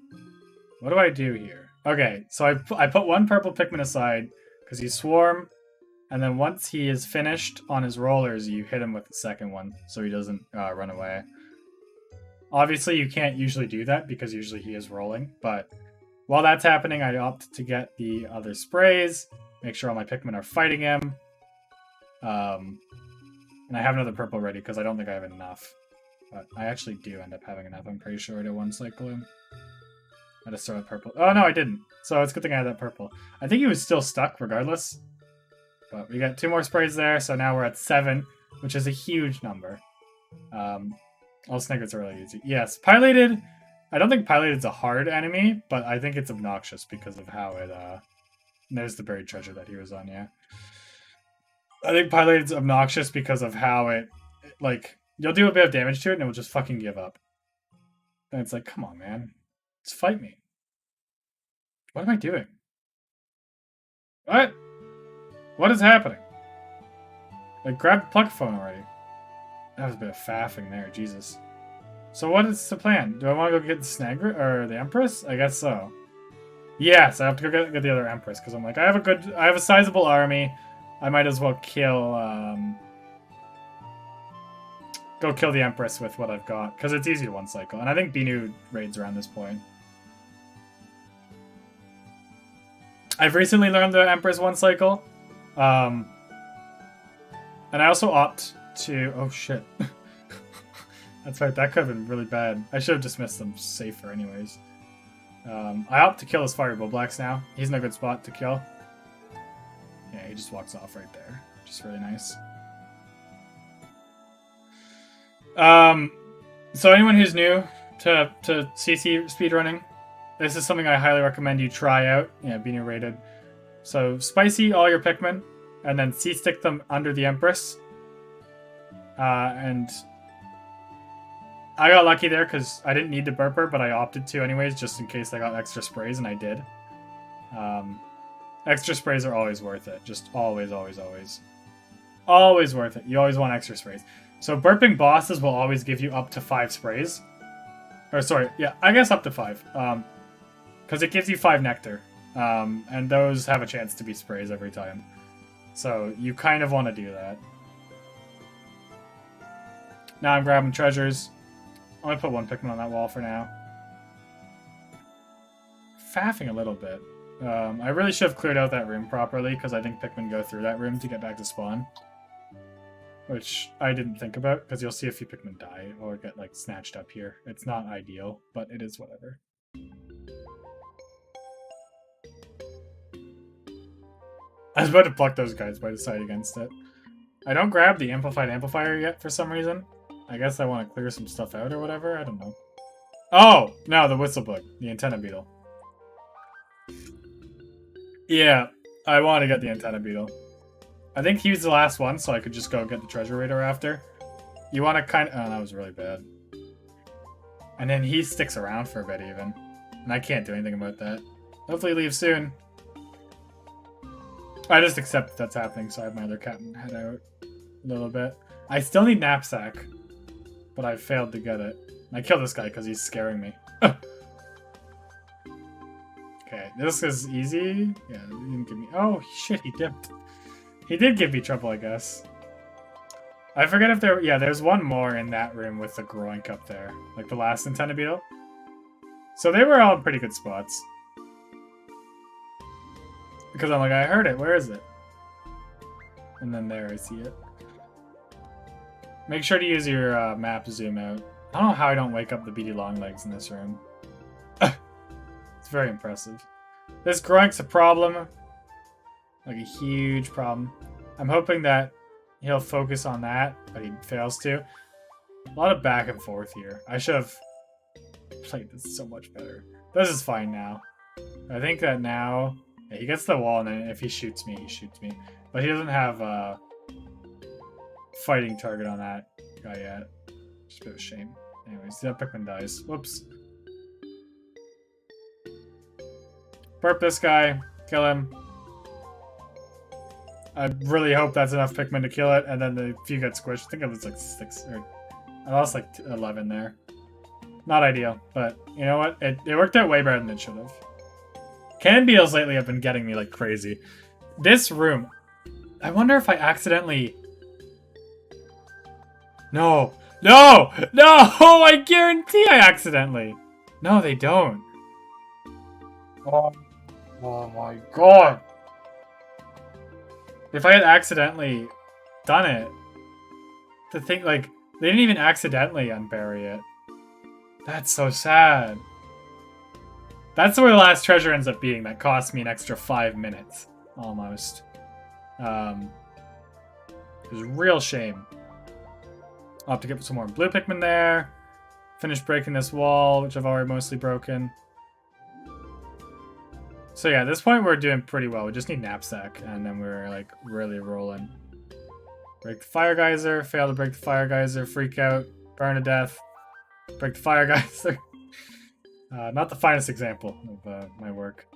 what do I do here? Okay, so I put one purple Pikmin aside because he's Swarm. And then once he is finished on his rollers, you hit him with the second one so he doesn't run away. Obviously, you can't usually do that because usually he is rolling. But while that's happening, I opt to get the other sprays, make sure all my Pikmin are fighting him. And I have another purple ready because I don't think I have enough. But I actually do end up having enough. I'm pretty sure to one cycle him. I just throw a purple. Oh, no, I didn't. So it's a good thing I had that purple. I think he was still stuck regardless. But we got 2 more sprays there, so now we're at 7, which is a huge number. All Snickers are really easy. Yes, Pilated. I don't think Pilated's a hard enemy, but I think it's obnoxious because of how it... There's the buried treasure that he was on, yeah. I think Pilated's obnoxious because of how it... Like, you'll do a bit of damage to it and it will just fucking give up. And it's like, come on, man. Just fight me. What am I doing? What? What is happening? Like, grab the pluck phone already. That was a bit of faffing there, Jesus. So what is the plan? Do I want to go get the Snag or the Empress? I guess so. Yes, I have to go get the other Empress because I'm like, I have a sizable army. I might as well kill go kill the Empress with what I've got because it's easy to one cycle, and I think Binu raids around this point. I've recently learned the Empress one cycle. And I also opt to... Oh, shit. That's right, that could have been really bad. I should have dismissed them safer anyways. I opt to kill his Fire Bullblacks now. He's in a good spot to kill. Yeah, he just walks off right there. Which is really nice. So anyone who's new to CC speedrunning, this is something I highly recommend you try out. Yeah, Binu rated. So spicy all your Pikmin, and then C-stick them under the Empress. And I got lucky there because I didn't need the burper, but I opted to anyways, just in case I got extra sprays, and I did. Extra sprays are always worth it. Just always, always, always. Always worth it. You always want extra sprays. So burping bosses will always give you up to 5 sprays. Or sorry, yeah, I guess up to 5. Because it gives you 5 nectar. And those have a chance to be sprays every time. So you kind of want to do that. Now I'm grabbing treasures. I'm going to put one Pikmin on that wall for now. Faffing a little bit. I really should have cleared out that room properly, because I think Pikmin go through that room to get back to spawn. Which I didn't think about, because you'll see a few Pikmin die or get like snatched up here. It's not ideal, but it is whatever. I was about to pluck those guys, but I decided against it. I don't grab the amplified amplifier yet for some reason. I guess I want to clear some stuff out or whatever. I don't know. Oh! No, the whistlebug. The antenna beetle. Yeah, I want to get the antenna beetle. I think he was the last one, so I could just go get the treasure raider after. You want to kind of... Oh, that was really bad. And then he sticks around for a bit even. And I can't do anything about that. Hopefully leave soon. I just accept that's happening, so I have my other captain head out a little bit. I still need knapsack, but I failed to get it. I killed this guy because he's scaring me. Okay, this is easy. Yeah, he didn't give me... Oh, shit, he dipped. He did give me trouble, I guess. I forget if there... Yeah, there's one more in that room with the Groink up there. Like the last antenna beetle. So they were all in pretty good spots. Because I'm like, I heard it. Where is it? And then there, I see it. Make sure to use your map to zoom out. I don't know how I don't wake up the beady longlegs in this room. It's very impressive. This Groink's a problem. Like a huge problem. I'm hoping that he'll focus on that, but he fails to. A lot of back and forth here. I should have played this so much better. This is fine now. I think that now... Yeah, he gets the wall, and then if he shoots me, he shoots me. But he doesn't have a fighting target on that guy yet. Just a bit of a shame. Anyways, that Pikmin dies. Whoops. Burp this guy. Kill him. I really hope that's enough Pikmin to kill it, and then if you get squished, I think it was like 6, or I lost like 11 there. Not ideal, but you know what? It worked out way better than it should have. Cannon beetles lately have been getting me like crazy. This room, I wonder if I accidentally... No! No! No! Oh, I guarantee I accidentally... No, they don't. Oh my god! If I had accidentally done it, to think, like, they didn't even accidentally unbury it. That's so sad. That's where the last treasure ends up being. That cost me an extra 5 minutes, almost. It was a real shame. I'll have to get some more blue Pikmin there. Finish breaking this wall, which I've already mostly broken. So yeah, at this point we're doing pretty well. We just need Knapsack, and then we're like really rolling. Break the Fire Geyser, fail to break the Fire Geyser, freak out, burn to death, break the Fire Geyser. Not the finest example of my work.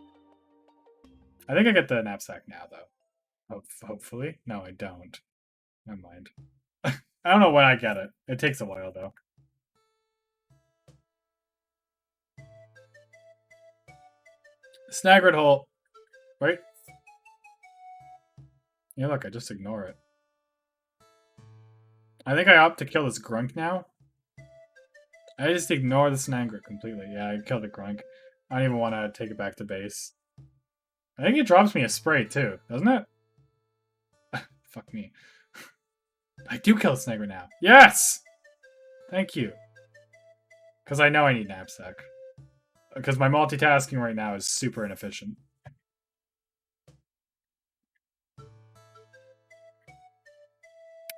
I think I get the Knapsack now, though. Hopefully. No, I don't. Never mind. I don't know when I get it. It takes a while, though. Snaggered hole. Right? Yeah, look, I just ignore it. I think I opt to kill this Grunk now. I just ignore the Snagger completely. Yeah, I killed the Grunk. I don't even want to take it back to base. I think it drops me a spray, too. Doesn't it? Fuck me. I do kill the Snagger now. Yes! Thank you. Because I know I need Knapsack. Because my multitasking right now is super inefficient.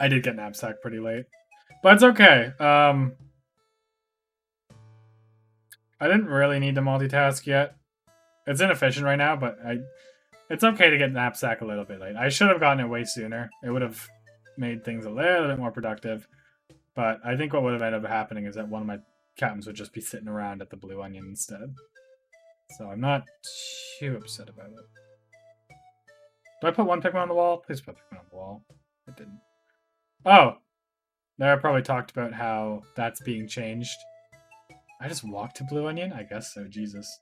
I did get Knapsack pretty late. But it's okay. I didn't really need to multitask yet. It's inefficient right now, but it's okay to get Knapsack a little bit late. I should have gotten it way sooner. It would have made things a little bit more productive. But I think what would have ended up happening is that one of my captains would just be sitting around at the Blue Onion instead. So I'm not too upset about it. Do I put one Pikmin on the wall? Please put Pikmin on the wall. I didn't. Oh! There I probably talked about how that's being changed. I just walked to Blue Onion? I guess so, Jesus.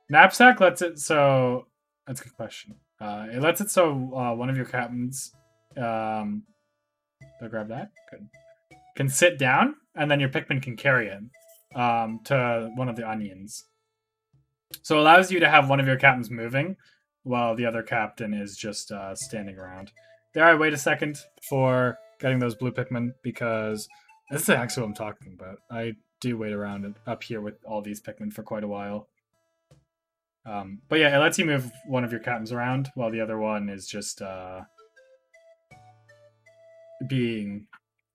Knapsack lets it so... That's a good question. It lets it so one of your captains... Did I grab that? Good. Can sit down, and then your Pikmin can carry it to one of the onions. So it allows you to have one of your captains moving, while the other captain is just standing around. There, I wait a second for getting those blue Pikmin, because this is actually what I'm talking about. I do wait around up here with all these Pikmin for quite a while. But yeah, it lets you move one of your captains around, while the other one is just being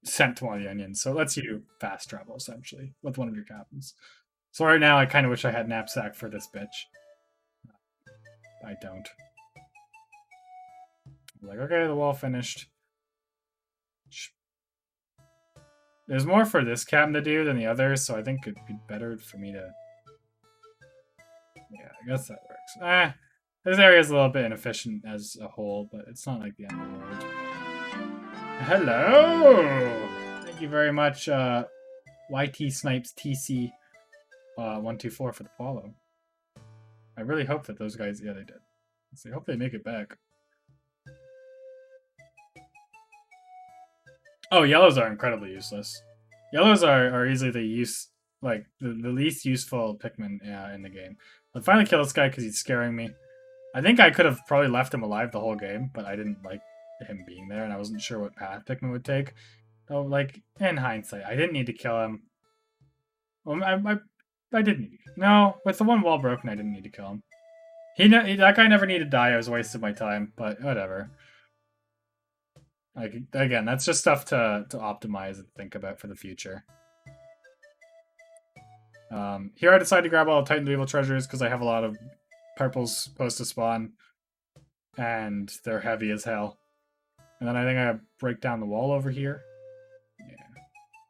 sent to one of the onions. So it lets you fast travel, essentially, with one of your captains. So right now, I kind of wish I had Knapsack for this bitch. I don't. I'm like, okay, the wall finished. There's more for this captain to do than the others, so I think it'd be better for me to... Yeah, I guess that works. This area is a little bit inefficient as a whole, but it's not like the end of the world. Hello! Thank you very much, YT Snipes TC 124 for the follow. I really hope that those guys... Yeah, they did. So I hope they make it back. Oh, yellows are incredibly useless. Yellows are easily the like the least useful Pikmin in the game. I finally kill this guy because he's scaring me. I think I could have probably left him alive the whole game, but I didn't like him being there, and I wasn't sure what path Pikmin would take. So, like, in hindsight, I didn't need to kill him. Well, I didn't. No, with the one wall broken, I didn't need to kill him. That guy never needed to die. I was wasting my time, but whatever. Like, again, that's just stuff to optimize and think about for the future. Here I decided to grab all the Titan Evil treasures because I have a lot of purples supposed to spawn, and they're heavy as hell. And then I think I break down the wall over here. Yeah.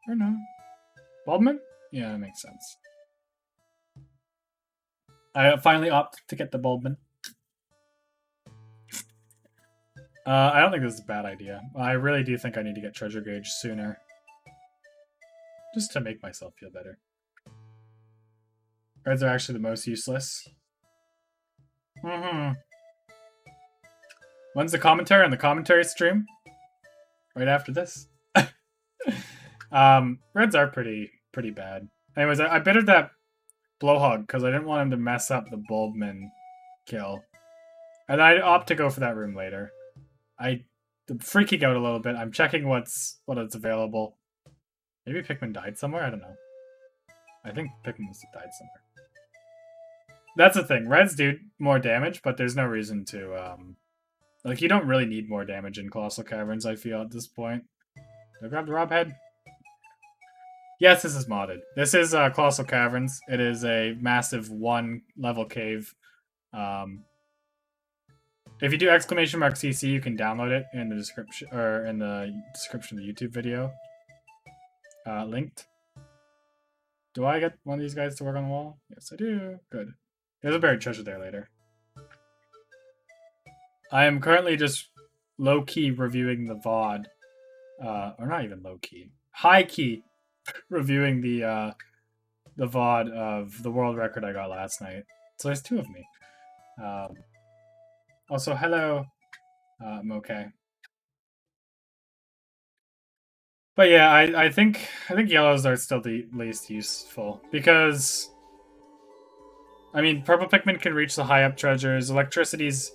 Or no. Baldman? Yeah, that makes sense. I finally opt to get the Bulbman. I don't think this is a bad idea. I really do think I need to get Treasure Gauge sooner. Just to make myself feel better. Reds are actually the most useless. When's the commentary on the commentary stream? Right after this. Reds are pretty bad. Anyways, I bittered that Blowhog because I didn't want him to mess up the Bulbman kill. And I opt to go for that room later. I'm freaking out a little bit. I'm checking what's available. Maybe Pikmin died somewhere? I don't know. I think Pikmin must have died somewhere. That's the thing. Reds do more damage, but there's no reason to, like, you don't really need more damage in Colossal Caverns, I feel, at this point. Did I grab the Rob head? Yes, this is modded. This is Colossal Caverns. It is a massive 1-level cave. If you do !CC, you can download it in the description, or in the description of the YouTube video. Linked. Do I get one of these guys to work on the wall? Yes, I do. Good. There's a buried treasure there later. I am currently just low-key reviewing the VOD. Or not even low-key. High-key reviewing the VOD of the world record I got last night. So there's 2 of me. Also, hello. I'm okay. But yeah, I think yellows are still the least useful because, I mean, purple Pikmin can reach the high up treasures. Electricity's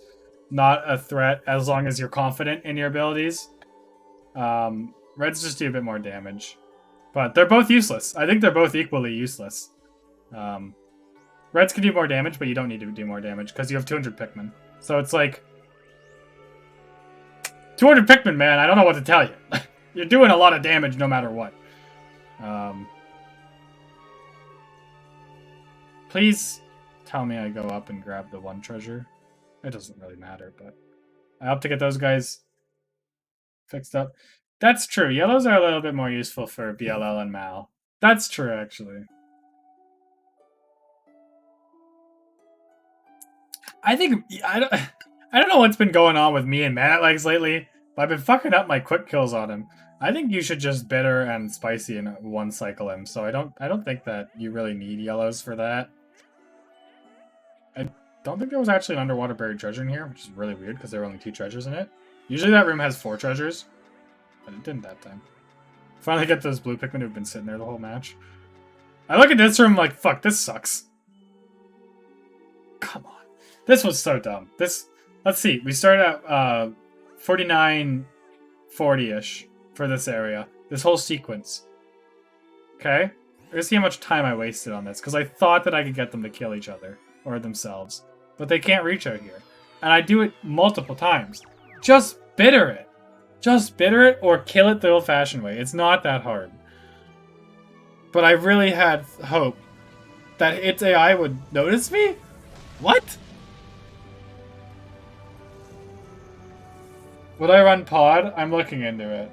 not a threat as long as you're confident in your abilities. Reds just do a bit more damage, but they're both useless. I think they're both equally useless. Reds can do more damage, but you don't need to do more damage because you have 200 Pikmin. So it's like 200 Pikmin, man. I don't know what to tell you. You're doing a lot of damage no matter what. Please tell me I go up and grab the 1 treasure. It doesn't really matter, but I hope to get those guys fixed up. That's true. Yellows are a little bit more useful for BLL and Mal. That's true, actually. I think I don't know what's been going on with me and Man at Legs lately, but I've been fucking up my quick kills on him. I think you should just bitter and spicy in 1 cycle him. So I don't think that you really need yellows for that. I don't think there was actually an underwater buried treasure in here, which is really weird because there were only 2 treasures in it. Usually that room has 4 treasures, but it didn't that time. Finally get those blue Pikmin who've been sitting there the whole match. I look at this room like, fuck, this sucks. Come on. This was so dumb. Let's see. We started at 4940-ish for this area. This whole sequence. Okay? Let's see how much time I wasted on this, because I thought that I could get them to kill each other, or themselves. But they can't reach out here. And I do it multiple times. Just bitter it. Just bitter it, or kill it the old-fashioned way. It's not that hard. But I really had hope that its AI would notice me? What? Would I run pod? I'm looking into it.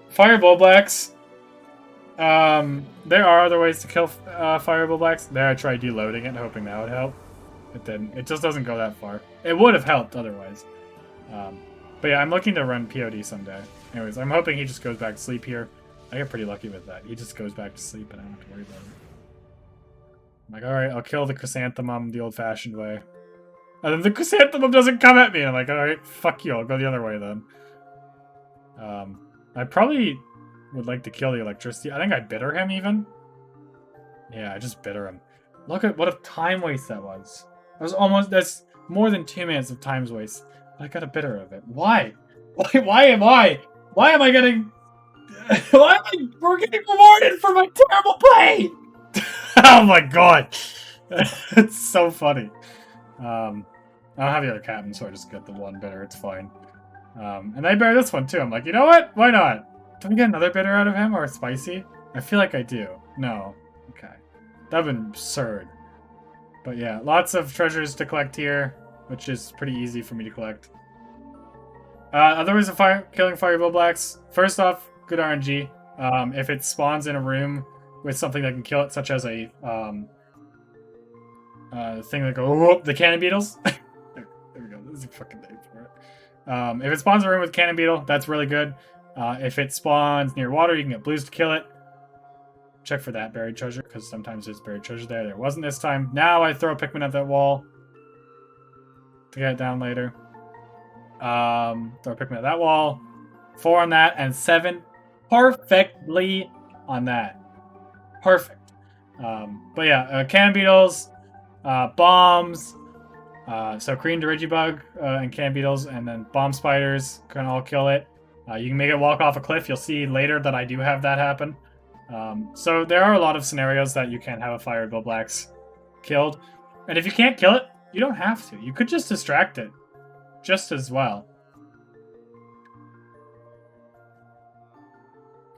Fire Bullblacks. There are other ways to kill Fire Bullblacks. There, I tried deloading it, hoping that would help. It didn't. It just doesn't go that far. It would have helped otherwise. But yeah, I'm looking to run POD someday. Anyways, I'm hoping he just goes back to sleep here. I get pretty lucky with that. He just goes back to sleep and I don't have to worry about it. I'm like, alright, I'll kill the Chrysanthemum the old-fashioned way. And then the Chrysanthemum doesn't come at me. And I'm like, alright, fuck you, I'll go the other way then. I probably would like to kill the electricity. I think I bitter him even. Yeah, I just bitter him. Look at what a time waste that was. That's more than 2 minutes of time waste. I got a bitter of it. Why? Why am I getting... We're getting rewarded for my terrible play! Oh my god! It's so funny. I don't have the other captain, so I just get the one bitter. It's fine. And I bear this one too. I'm like, you know what? Why not? Do we get another bitter out of him or spicy? I feel like I do. No. Okay. That would have been absurd. But yeah, lots of treasures to collect here, which is pretty easy for me to collect. Other ways of killing fire blacks. First off, good RNG. If it spawns in a room with something that can kill it, such as a thing that go the cannon beetles. There we go. This is a fucking name for it. If it spawns in a room with cannon beetle, that's really good. If it spawns near water, you can get blues to kill it. Check for that buried treasure, because sometimes there's buried treasure there. There wasn't this time. Now I throw a Pikmin at that wall to get it down later. Throw a Pikmin at that wall. 4 on that, and 7 perfectly on that. Perfect. But yeah, cannon beetles, bombs, so Korean Dirigibug and cannon beetles, and then bomb spiders can all kill it. You can make it walk off a cliff. You'll see later that I do have that happen. So there are a lot of scenarios that you can have a fire blacks killed. And if you can't kill it, you don't have to. You could just distract it just as well.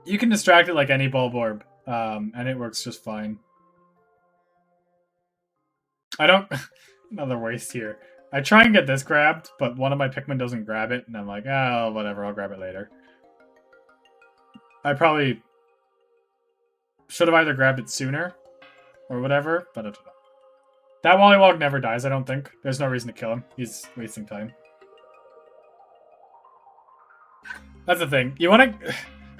You can distract it like any Bulborb, and it works just fine. I don't... Another waste here. I try and get this grabbed, but one of my Pikmin doesn't grab it, and I'm like, oh, whatever, I'll grab it later. I probably should have either grabbed it sooner, or whatever, but I don't know. That Wollywog never dies, I don't think. There's no reason to kill him. He's wasting time. That's the thing. You want to...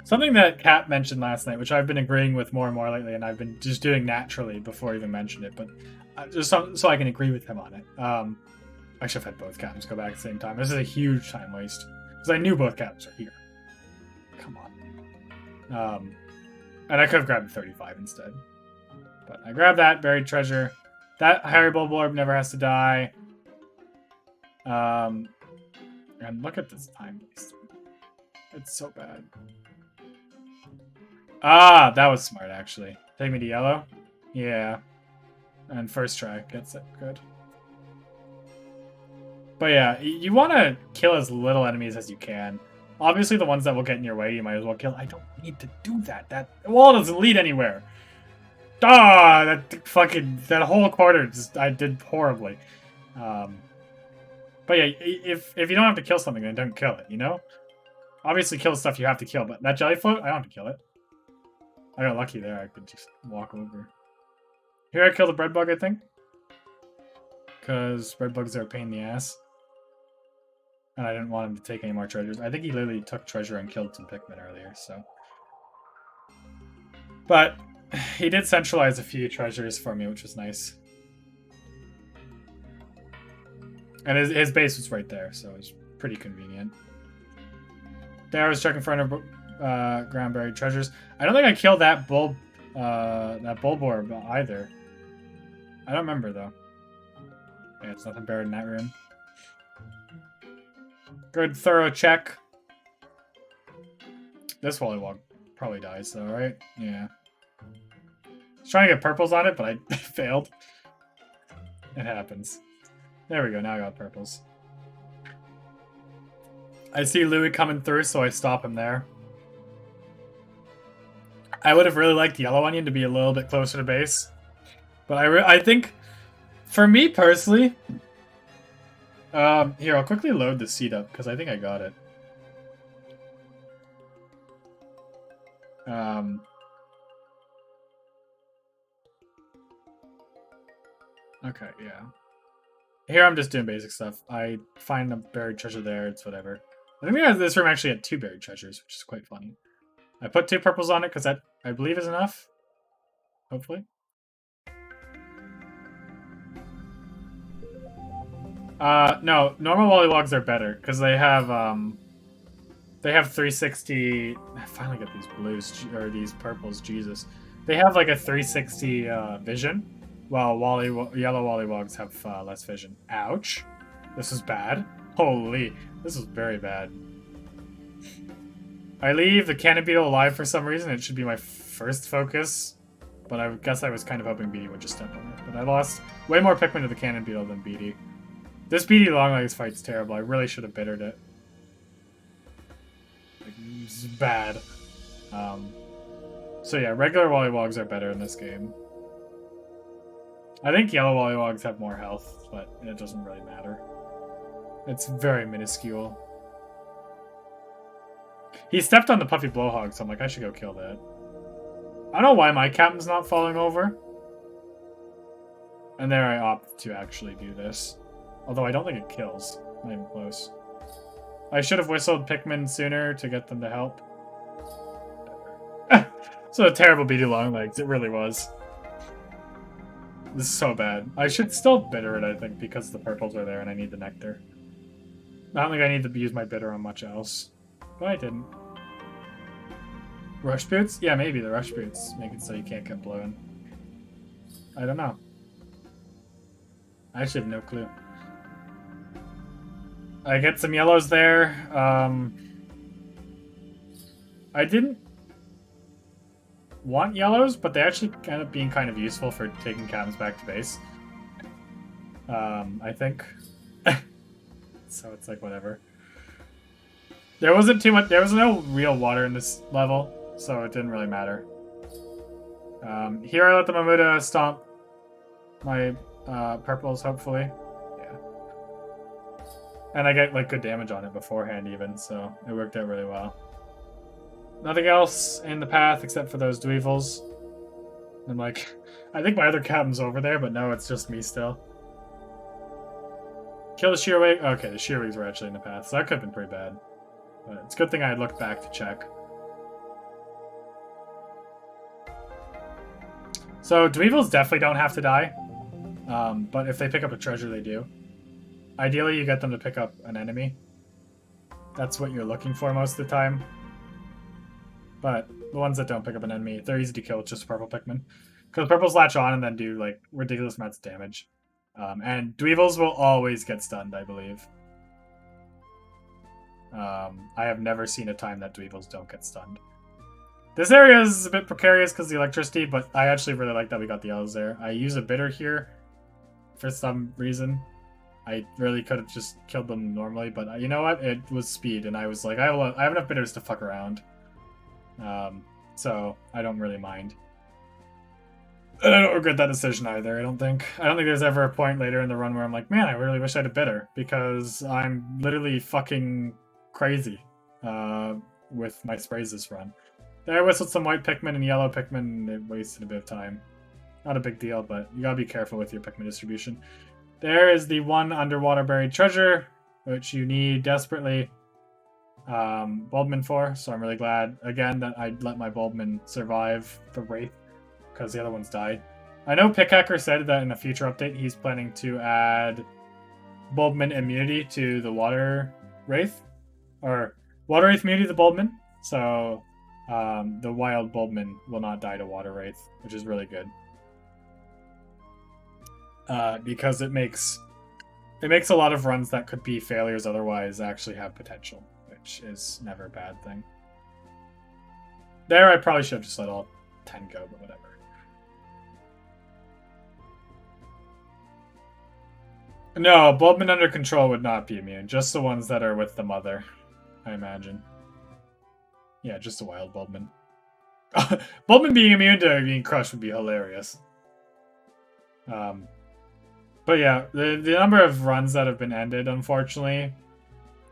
Something that Kat mentioned last night, which I've been agreeing with more and more lately, and I've been just doing naturally before I even mentioned it, but just so I can agree with him on it. I should have had both captains go back at the same time. This is a huge time waste. Because I knew both captains are here. Come on. And I could have grabbed 35 instead. But I grabbed that buried treasure. That Harry Bulborb never has to die. And look at this time waste. It's so bad. Ah, that was smart, actually. Take me to yellow? Yeah. And first try. Gets it. Good. But yeah, you want to kill as little enemies as you can. Obviously, the ones that will get in your way, you might as well kill. I don't need to do that. That wall doesn't lead anywhere. Ah, that whole quarter, I did horribly. But yeah, if you don't have to kill something, then don't kill it, you know? Obviously, kill the stuff you have to kill, but that jelly float, I don't have to kill it. I got lucky there. I could just walk over. Here I killed the bread bug, I think. Because bread bugs are a pain in the ass. And I didn't want him to take any more treasures. I think he literally took treasure and killed some Pikmin earlier, so. But he did centralize a few treasures for me, which was nice. And his base was right there, so it was pretty convenient. There I was checking for under ground buried treasures. I don't think I killed that Bulborb either. I don't remember though. Yeah, it's nothing buried in that room. Good thorough check. This Wollywog probably dies though, right? Yeah. I was trying to get purples on it, but I failed. It happens. There we go, now I got purples. I see Louis coming through, so I stop him there. I would have really liked Yellow Onion to be a little bit closer to base. But I think, for me personally... here, I'll quickly load the seed up, because I think I got it. Okay, yeah. Here I'm just doing basic stuff. I find a buried treasure there, it's whatever. I think this room actually had 2 buried treasures, which is quite funny. I put 2 purples on it because that, I believe, is enough. Hopefully. No, normal Wollywogs are better because they have 360. I finally got these blues or these purples. Jesus, They have like a 360 vision, while yellow Wollywogs have less vision. Ouch. This is bad. Holy, this is very bad. I leave the cannon beetle alive for some reason. It should be my first focus, but I guess I was kind of hoping Beatty would just step on it. But I lost way more Pikmin to the cannon beetle than Beatty. This Beatty Longlegs fight's terrible. I really should have bittered it. Like, this is bad. So yeah, regular Wollywogs are better in this game. I think yellow Wollywogs have more health, but it doesn't really matter. It's very minuscule. He stepped on the puffy blowhog, so I'm like, I should go kill that. I don't know why my captain's not falling over. And there I opt to actually do this. Although I don't think it kills. Not even close. I should have whistled Pikmin sooner to get them to help. So a terrible beady Longlegs, it really was. This is so bad. I should still bitter it, I think, because the purples are there and I need the nectar. I don't think I need to use my bitter on much else. But I didn't. Rush boots? Yeah, maybe the rush boots make it so you can't get blown. I don't know. I actually have no clue. I get some yellows there. I didn't want yellows, but they actually end up being kind of useful for taking cams back to base. I think. So it's like whatever. There wasn't too much. There was no real water in this level, so it didn't really matter. Here I let the Mamuda stomp my purples, hopefully. Yeah. And I get like good damage on it beforehand even, so it worked out really well. Nothing else in the path except for those dweevils. I'm like, I think my other captain's over there, but no, it's just me still. Kill the Shearwig. Okay, the Shearwigs were actually in the path, so that could have been pretty bad. But it's a good thing I looked back to check. So dweevils definitely don't have to die. But if they pick up a treasure, they do. Ideally, you get them to pick up an enemy. That's what you're looking for most of the time. But the ones that don't pick up an enemy, they're easy to kill with just purple Pikmin. Because purples latch on and then do like ridiculous amounts of damage. And dweevils will always get stunned, I believe. I have never seen a time that dweevils don't get stunned. This area is a bit precarious because of the electricity, but I actually really like that we got the yellows there. I use a bitter here for some reason. I really could have just killed them normally, but you know what? It was speed, and I was like, I have enough bitters to fuck around. So I don't really mind. And I don't regret that decision either, I don't think. I don't think there's ever a point later in the run where I'm like, man, I really wish I had a bitter, because I'm literally fucking crazy with my sprays this run. There I whistled some white Pikmin and yellow Pikmin, and it wasted a bit of time. Not a big deal, but you gotta be careful with your Pikmin distribution. There is the one underwater buried treasure, which you need desperately Bulbmin for, so I'm really glad, again, that I let my Bulbmin survive the Wraith, because the other ones died. I know Pickhacker said that in a future update he's planning to add Bulbmin immunity to the Water Wraith, or Water Wraith immunity to the Bulbmin, so the wild Bulbmin will not die to Water Wraith, which is really good. Because it makes a lot of runs that could be failures otherwise actually have potential, which is never a bad thing. There I probably should have just let all 10 go, but whatever. No, Bulbmin under control would not be immune. Just the ones that are with the mother, I imagine. Yeah, just a wild Bulbmin. Bulbmin being immune to being crushed would be hilarious. But yeah, the number of runs that have been ended, unfortunately,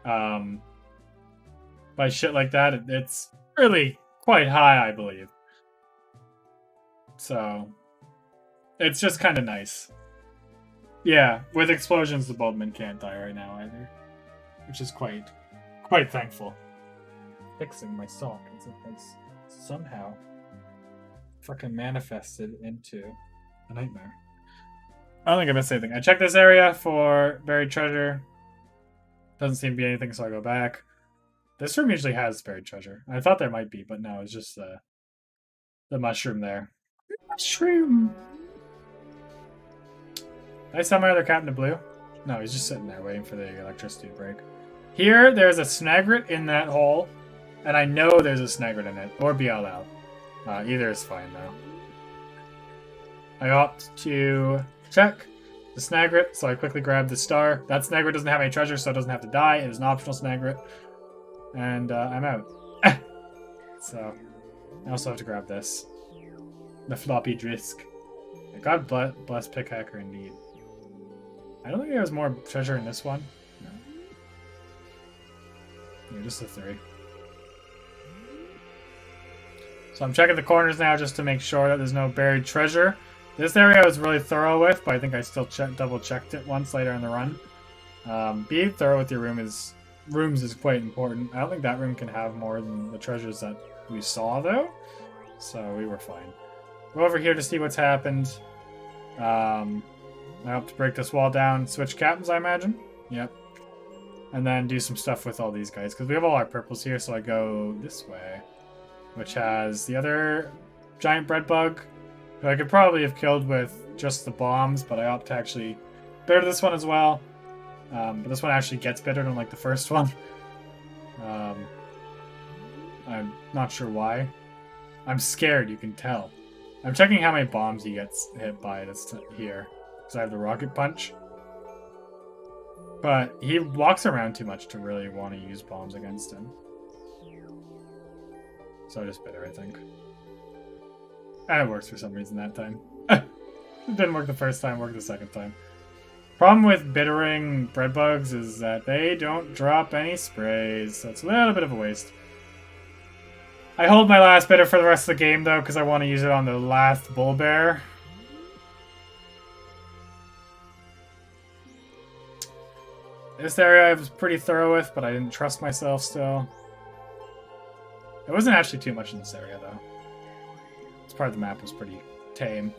by shit like that, it's really quite high, I believe. So, it's just kind of nice. Yeah, with explosions, the Bulbmin can't die right now either, which is quite thankful. Fixing my sock as it has somehow fucking manifested into a nightmare. I don't think I missed anything. I checked this area for buried treasure. Doesn't seem to be anything, so I go back. This room usually has buried treasure. I thought there might be, but no, it's just the mushroom there. Mushroom! Did I send my other captain to blue? No, he's just sitting there waiting for the electricity to break. Here, there's a Snagret in that hole, and I know there's a Snagret in it, or BLL. Either is fine, though. I opt to check the Snagret, so I quickly grab the star. That Snagret doesn't have any treasure, so it doesn't have to die. It is an optional Snagret. And I'm out. So, I also have to grab this. The floppy drisk. God bless Pickhacker indeed. I don't think there was more treasure in this one. No. Yeah, just the 3. So I'm checking the corners now just to make sure that there's no buried treasure. This area I was really thorough with, but I think I still double checked it once later in the run. Being thorough with your rooms is quite important. I don't think that room can have more than the treasures that we saw though. So we were fine. Go over here to see what's happened. I hope to break this wall down, switch captains, I imagine. Yep. And then do some stuff with all these guys, because we have all our purples here, so I go this way. Which has the other giant bread bug, who I could probably have killed with just the bombs, but I opt to actually bitter this one as well. But this one actually gets bittered unlike the first one. I'm not sure why. I'm scared, you can tell. I'm checking how many bombs he gets hit by this here. Because I have the rocket punch. But he walks around too much to really want to use bombs against him. So I just bitter, I think. And it works for some reason that time. It didn't work the first time, worked the second time. Problem with bittering bread bugs is that they don't drop any sprays, so it's a little bit of a waste. I hold my last bitter for the rest of the game, though, because I want to use it on the last bull bear. This area I was pretty thorough with, but I didn't trust myself still. It wasn't actually too much in this area, though. This part of the map was pretty tame.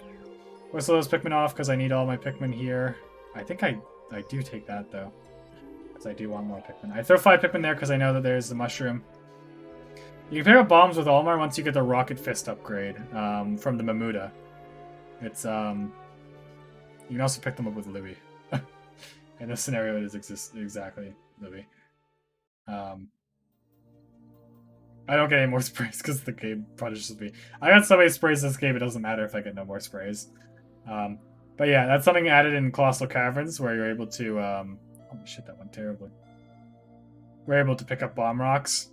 Whistle those Pikmin off, because I need all my Pikmin here. I think I do take that, though. Because I do want more Pikmin. I throw 5 Pikmin there because I know that there's the mushroom. You can pick up bombs with Olimar once you get the Rocket Fist upgrade from the Mamuda. It's, you can also pick them up with Louis. In this scenario, it is exactly Louis. I don't get any more sprays because the game punishes me. I got so many sprays this game, it doesn't matter if I get no more sprays. But yeah, that's something added in Colossal Caverns where you're able to... holy shit, that went terribly. We're able to pick up bomb rocks.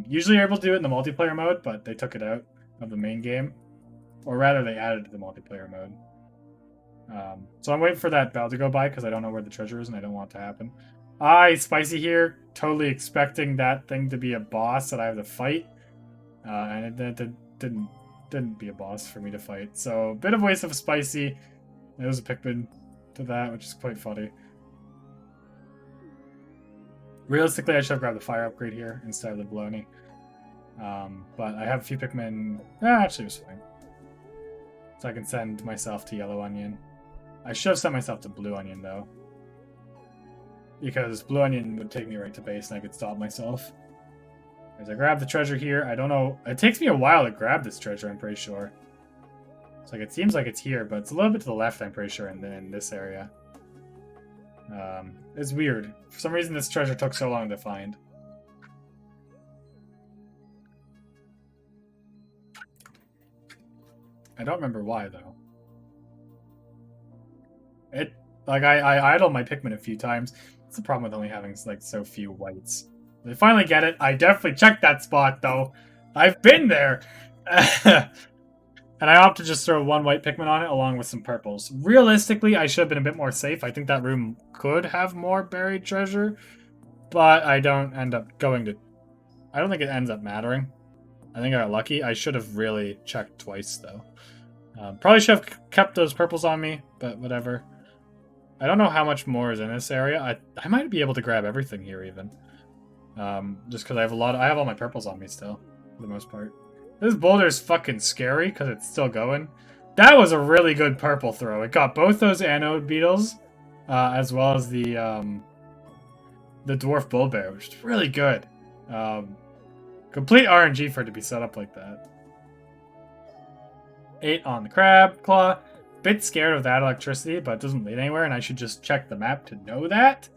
Usually you're able to do it in the multiplayer mode, but they took it out of the main game. Or rather, they added it to the multiplayer mode. So I'm waiting for that bell to go by because I don't know where the treasure is and I don't want it to happen. Spicy here, totally expecting that thing to be a boss that I have to fight. And it didn't be a boss for me to fight. So, a bit of a waste of a Spicy. There was a Pikmin to that, which is quite funny. Realistically, I should have grabbed the fire upgrade here instead of the baloney. But I have a few Pikmin... actually, it was fine. So I can send myself to Yellow Onion. I should have sent myself to Blue Onion, though. Because Blue Onion would take me right to base and I could stop myself. As I grab the treasure here, I don't know... It takes me a while to grab this treasure, I'm pretty sure. It's like, it seems like it's here, but it's a little bit to the left, I'm pretty sure, and then in this area. It's weird. For some reason, this treasure took so long to find. I don't remember why, though. I idle my Pikmin a few times. It's the problem with only having, like, so few whites. When I finally get it, I definitely checked that spot, though. I've been there! And I opt to just throw 1 white Pikmin on it along with some purples. Realistically, I should have been a bit more safe. I think that room could have more buried treasure, but I don't end up going to... I don't think it ends up mattering. I think I got lucky. I should have really checked twice, though. Probably should have kept those purples on me, but whatever. I don't know how much more is in this area. I might be able to grab everything here, even. Just because I have I have all my purples on me still, for the most part. This boulder is fucking scary because it's still going. That was a really good purple throw. It got both those anode beetles, as well as the dwarf bull bear, which is really good. Complete RNG for it to be set up like that. 8 on the crab claw. Bit scared of that electricity, but it doesn't lead anywhere, and I should just check the map to know that.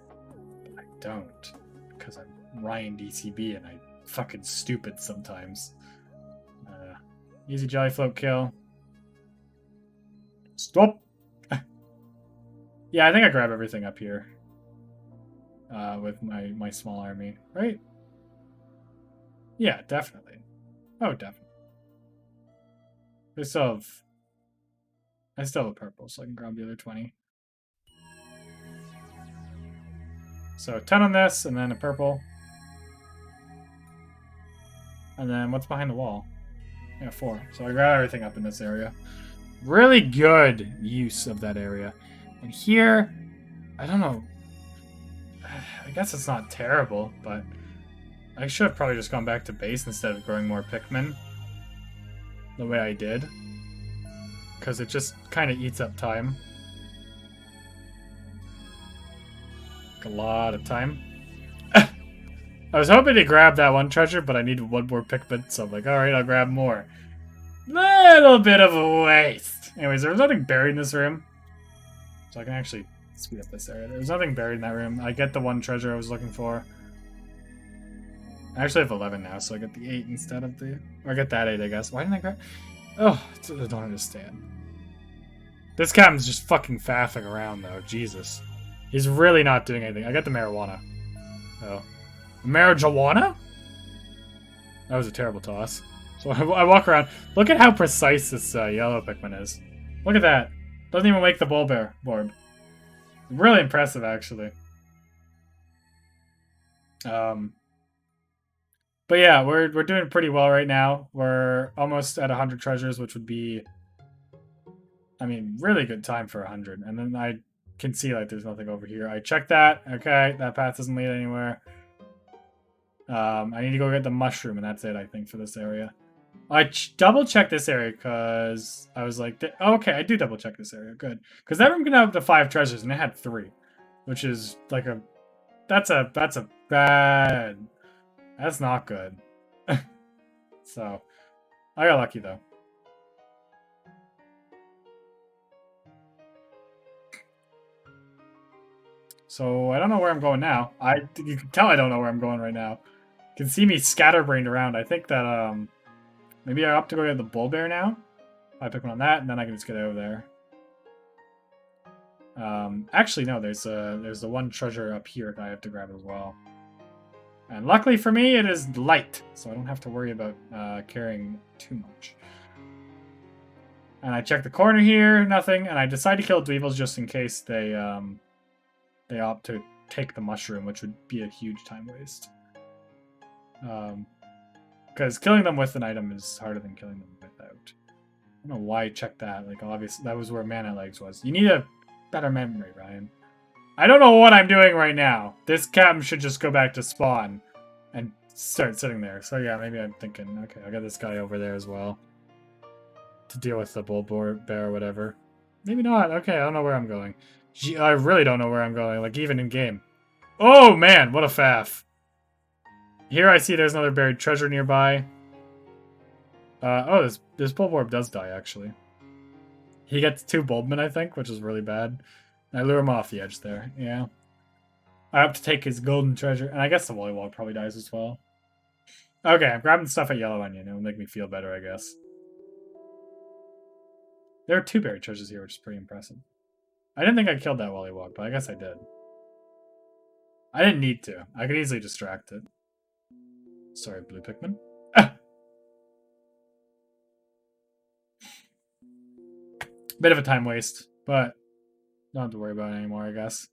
But I don't, because I'm Ryan DCB and I'm fucking stupid sometimes. Easy jelly float kill. Stop! Yeah, I think I grab everything up here. With my small army, right? Yeah, definitely. Oh, definitely. I still have a purple, so I can grab the other 20. So 10 on this, and then a purple. And then what's behind the wall? Yeah, 4. So I grab everything up in this area. Really good use of that area. And here, I don't know. I guess it's not terrible, but I should have probably just gone back to base instead of growing more Pikmin. The way I did. Because it just kind of eats up time. Like a lot of time. I was hoping to grab that one treasure, but I needed one more Pikmin, so I'm like, alright, I'll grab more. Little bit of a waste. Anyways, there was nothing buried in this room. So I can actually speed up this area. There's nothing buried in that room. I get the one treasure I was looking for. I actually have 11 now, so I get the 8 instead of the... Or I get that 8, I guess. Why didn't I grab... Oh, I don't understand. This captain's just fucking faffing around, though. Jesus. He's really not doing anything. I got the marijuana. Oh. Marijuana? That was a terrible toss. So I walk around. Look at how precise this yellow Pikmin is. Look at that. Doesn't even make the bulb. Really impressive, actually. But yeah, we're doing pretty well right now. We're almost at 100 treasures, which would be, I mean, really good time for 100. And then I can see like there's nothing over here. I checked that. Okay, that path doesn't lead anywhere. I need to go get the mushroom, and that's it, I think, for this area. I double checked this area because I was like, okay, I do double check this area. Good, because that room can have up to 5 treasures, and it had 3, which is like a that's a bad. That's not good. So I got lucky though. So I don't know where I'm going now. You can tell I don't know where I'm going right now. You can see me scatterbrained around. I think that maybe I have to go get the bull bear now. I pick one on that, and then I can just get over there. Actually, no. There's the one treasure up here that I have to grab as well. And luckily for me, it is light, so I don't have to worry about carrying too much. And I check the corner here, nothing. And I decide to kill Dweevils just in case they opt to take the mushroom, which would be a huge time waste. Because killing them with an item is harder than killing them without. I don't know why I checked that. Like, obviously, that was where Mana Legs was. You need a better memory, Ryan. I don't know what I'm doing right now. This captain should just go back to spawn and start sitting there. So yeah, maybe I'm thinking, okay, I got this guy over there as well to deal with the bull bear or whatever. Maybe not. Okay, I don't know where I'm going. Gee, I really don't know where I'm going, like even in game. Oh man, what a faff. Here I see there's another buried treasure nearby. Oh, this bulborb does die, actually. He gets 2 bulbmen, I think, which is really bad. I lure him off the edge there, yeah. I have to take his golden treasure, and I guess the Wollywog probably dies as well. Okay, I'm grabbing stuff at Yellow Onion. It'll make me feel better, I guess. There are 2 buried treasures here, which is pretty impressive. I didn't think I killed that Wollywog, but I guess I did. I didn't need to. I could easily distract it. Sorry, blue Pikmin. Bit of a time waste, but don't have to worry about it anymore, I guess.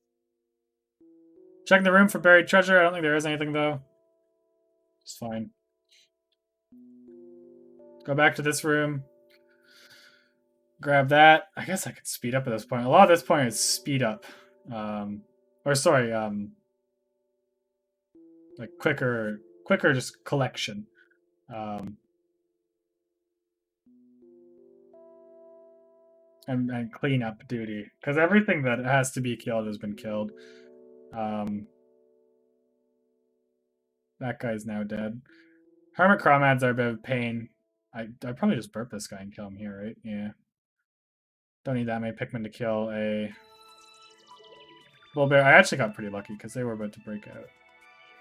Checking the room for buried treasure. I don't think there is anything, though. It's fine. Go back to this room. Grab that. I guess I could speed up at this point. A lot of this point is speed up. Or sorry, like quicker just collection. And clean up duty. Because everything that has to be killed has been killed. That guy's now dead. Hermit Chromads are a bit of a pain. I probably just burp this guy and kill him here, right? Yeah. Don't need that many Pikmin to kill a bull bear. I actually got pretty lucky because they were about to break out.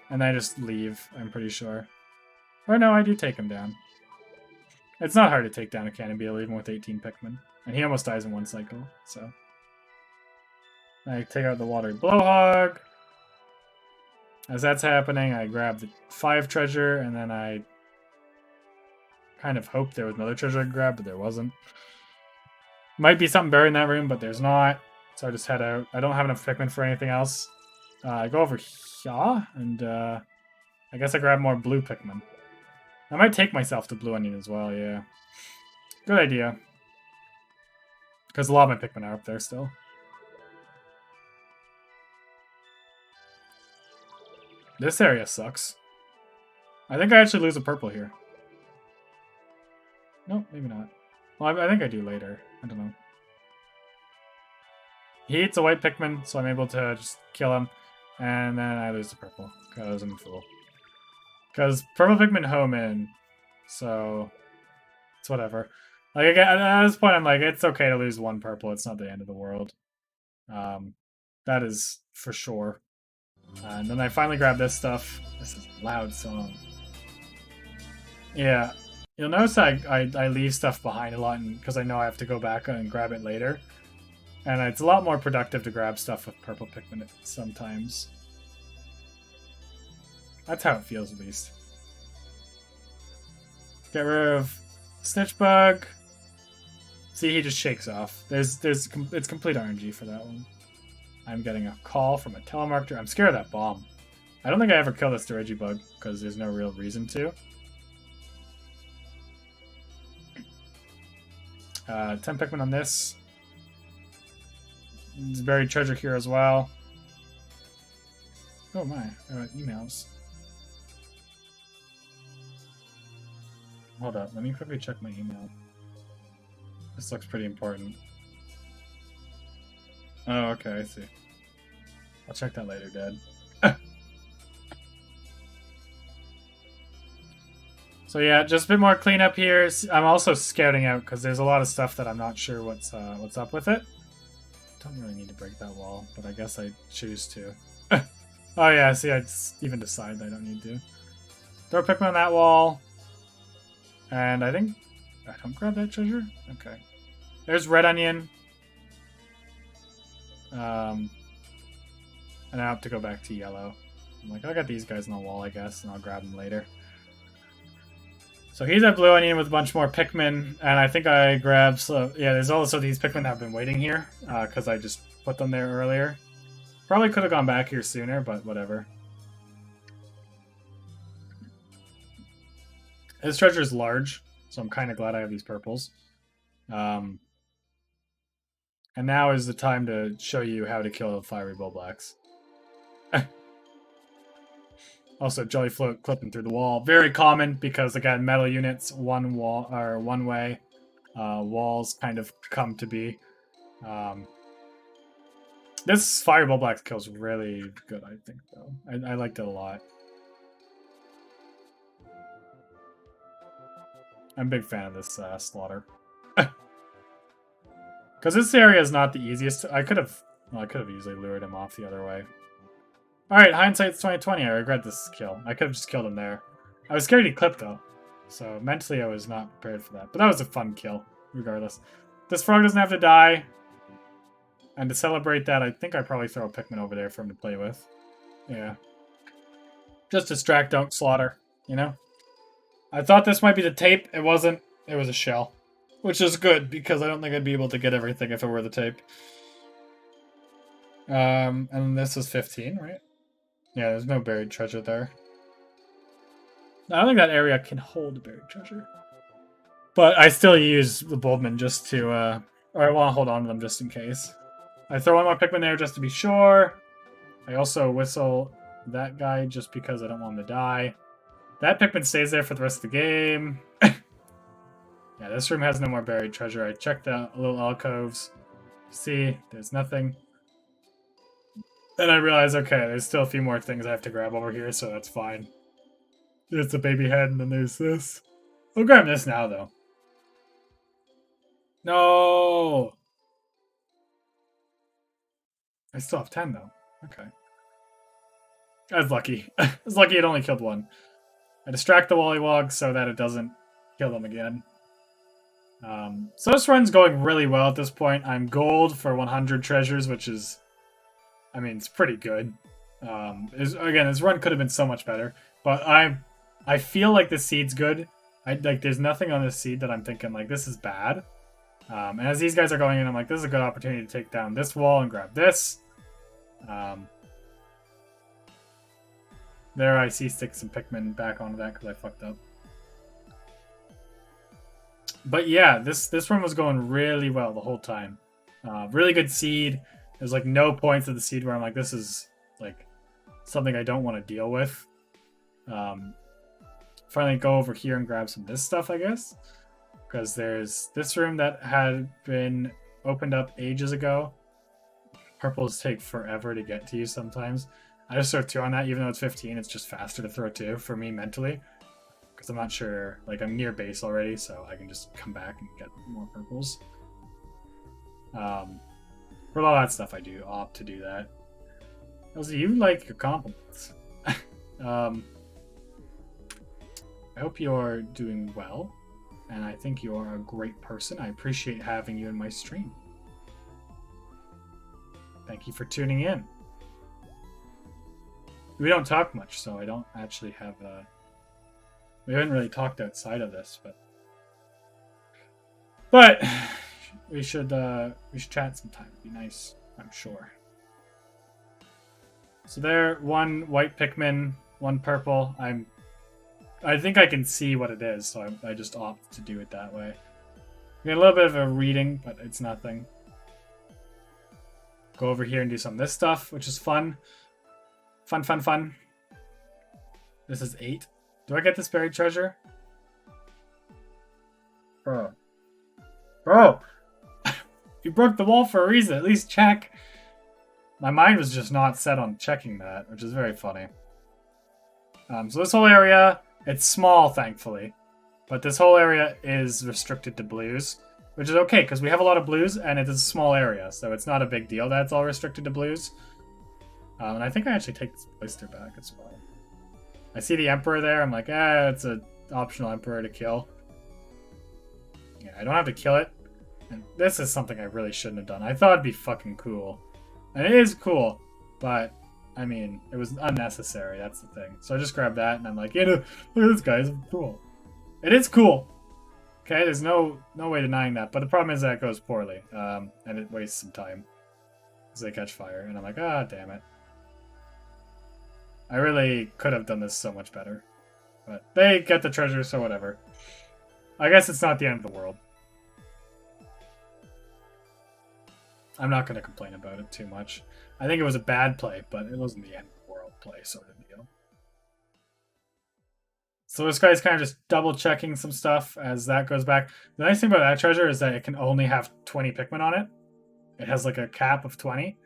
And I just leave, I'm pretty sure. Or no, I do take him down. It's not hard to take down a cannon beetle even with 18 Pikmin. And he almost dies in one cycle, so. I take out the watery blowhog. As that's happening, I grab the 5 treasure, and then I kind of hoped there was another treasure I could grab, but there wasn't. Might be something buried in that room, but there's not. So I just head out. I don't have enough Pikmin for anything else. I go over here, and I guess I grab more blue Pikmin. I might take myself to Blue Onion as well, yeah. Good idea. Because a lot of my Pikmin are up there still. This area sucks. I think I actually lose a purple here. No, maybe not. Well, I think I do later. I don't know. He eats a white Pikmin, so I'm able to just kill him. And then I lose the purple, because I'm a fool. Because purple Pikmin home in, so it's whatever. Like at this point, I'm like, it's okay to lose one purple. It's not the end of the world. That is for sure. And then I finally grab this stuff. This is a loud song. Yeah, you'll notice I leave stuff behind a lot because I know I have to go back and grab it later. And it's a lot more productive to grab stuff with purple Pikmin sometimes. That's how it feels, at least. Get rid of Snitch Bug. See, he just shakes off. It's complete RNG for that one. I'm getting a call from a telemarketer. I'm scared of that bomb. I don't think I ever kill this Digibug because there's no real reason to. 10 Pikmin on this. There's buried treasure here as well. Oh my, emails. Hold up, let me quickly check my email. This looks pretty important. Oh, okay, I see. I'll check that later, Dad. So yeah, just a bit more cleanup here. I'm also scouting out because there's a lot of stuff that I'm not sure what's up with it. Don't really need to break that wall, but I guess I choose to. Oh yeah, see, I even decide that I don't need to. Throw Pikmin on that wall. And I think I don't grab that treasure? Okay. There's red onion. And I have to go back to yellow. I'm like, I got these guys on the wall, I guess, and I'll grab them later. So he's at blue onion with a bunch more Pikmin, and I think I grabbed... So yeah, there's also these Pikmin that have been waiting here, because I just put them there earlier. Probably could have gone back here sooner, but whatever. His treasure is large, so I'm kind of glad I have these purples. And now is the time to show you how to kill the fiery bullblacks. Also, Jelly Float clipping through the wall. Very common because, again, metal units, one wall or one way. Walls kind of come to be. This fire bullblack kill's really good, I think, though. I liked it a lot. I'm a big fan of this slaughter. Because this area is not the easiest. I could have easily lured him off the other way. Alright, hindsight's 2020. I regret this kill. I could have just killed him there. I was scared he clipped, though. So mentally I was not prepared for that. But that was a fun kill, regardless. This frog doesn't have to die. And to celebrate that, I think I probably throw a Pikmin over there for him to play with. Yeah. Just distract, don't slaughter, you know? I thought this might be the tape. It wasn't. It was a shell. Which is good, because I don't think I'd be able to get everything if it were the tape. And this is 15, right? Yeah, there's no buried treasure there. I don't think that area can hold buried treasure. But I still use the Boldman just to, or I want to hold on to them just in case. I throw one more Pikmin there just to be sure. I also whistle that guy just because I don't want him to die. That Pikmin stays there for the rest of the game. Yeah, this room has no more buried treasure. I checked the little alcoves. See, there's nothing. Then I realize, okay, there's still a few more things I have to grab over here, so that's fine. There's the baby head, and then there's this. We'll grab this now, though. No! I still have 10, though. Okay. I was lucky. I was lucky it only killed one. I distract the Wollywog so that it doesn't kill them again. So this run's going really well at this point. I'm gold for 100 treasures, which is, I mean, it's pretty good. Again, this run could have been so much better, but I feel like the seed's good. There's nothing on this seed that I'm thinking like this is bad. And as these guys are going in, I'm like, this is a good opportunity to take down this wall and grab this. There I see stick some Pikmin back onto that because I fucked up. But yeah, this run was going really well the whole time. Really good seed. There's like no points of the seed where I'm like, this is like something I don't want to deal with. Finally go over here and grab some of this stuff, I guess. Because there's this room that had been opened up ages ago. Purples take forever to get to you sometimes. I just throw 2 on that, even though it's 15, it's just faster to throw 2 for me mentally. Because I'm not sure, like I'm near base already, so I can just come back and get more purples. For all that stuff I do opt to do that. Also, you like your compliments. I hope you're doing well, and I think you're a great person. I appreciate having you in my stream. Thank you for tuning in. We don't talk much, so I don't actually have a... We haven't really talked outside of this, but we should chat sometime. It'd be nice, I'm sure. So there, 1 white Pikmin, 1 purple. I think I can see what it is, so I just opt to do it that way. We get a little bit of a reading, but it's nothing. Go over here and do some of this stuff, which is fun. Fun. This is 8. Do I get this buried treasure? Bro. You broke the wall for a reason. At least check. My mind was just not set on checking that, which is very funny. So this whole area, it's small, thankfully. But this whole area is restricted to blues, which is okay, because we have a lot of blues, and it is a small area, so it's not a big deal that it's all restricted to blues. And I think I actually take this blister back as well. I see the Emperor there. I'm like, it's an optional Emperor to kill. Yeah, I don't have to kill it. And this is something I really shouldn't have done. I thought it'd be fucking cool. And it is cool, but, I mean, it was unnecessary. That's the thing. So I just grabbed that, and I'm like, look at this guy. It's cool. It is cool. Okay, there's no way denying that. But the problem is that it goes poorly. And it wastes some time. As they catch fire. And I'm like, damn it. I really could have done this so much better. But they get the treasure, so whatever. I guess it's not the end of the world. I'm not going to complain about it too much. I think it was a bad play, but it wasn't the end of the world play sort of deal. So this guy's kind of just double checking some stuff as that goes back. The nice thing about that treasure is that it can only have 20 Pikmin on it. It has like a cap of 20.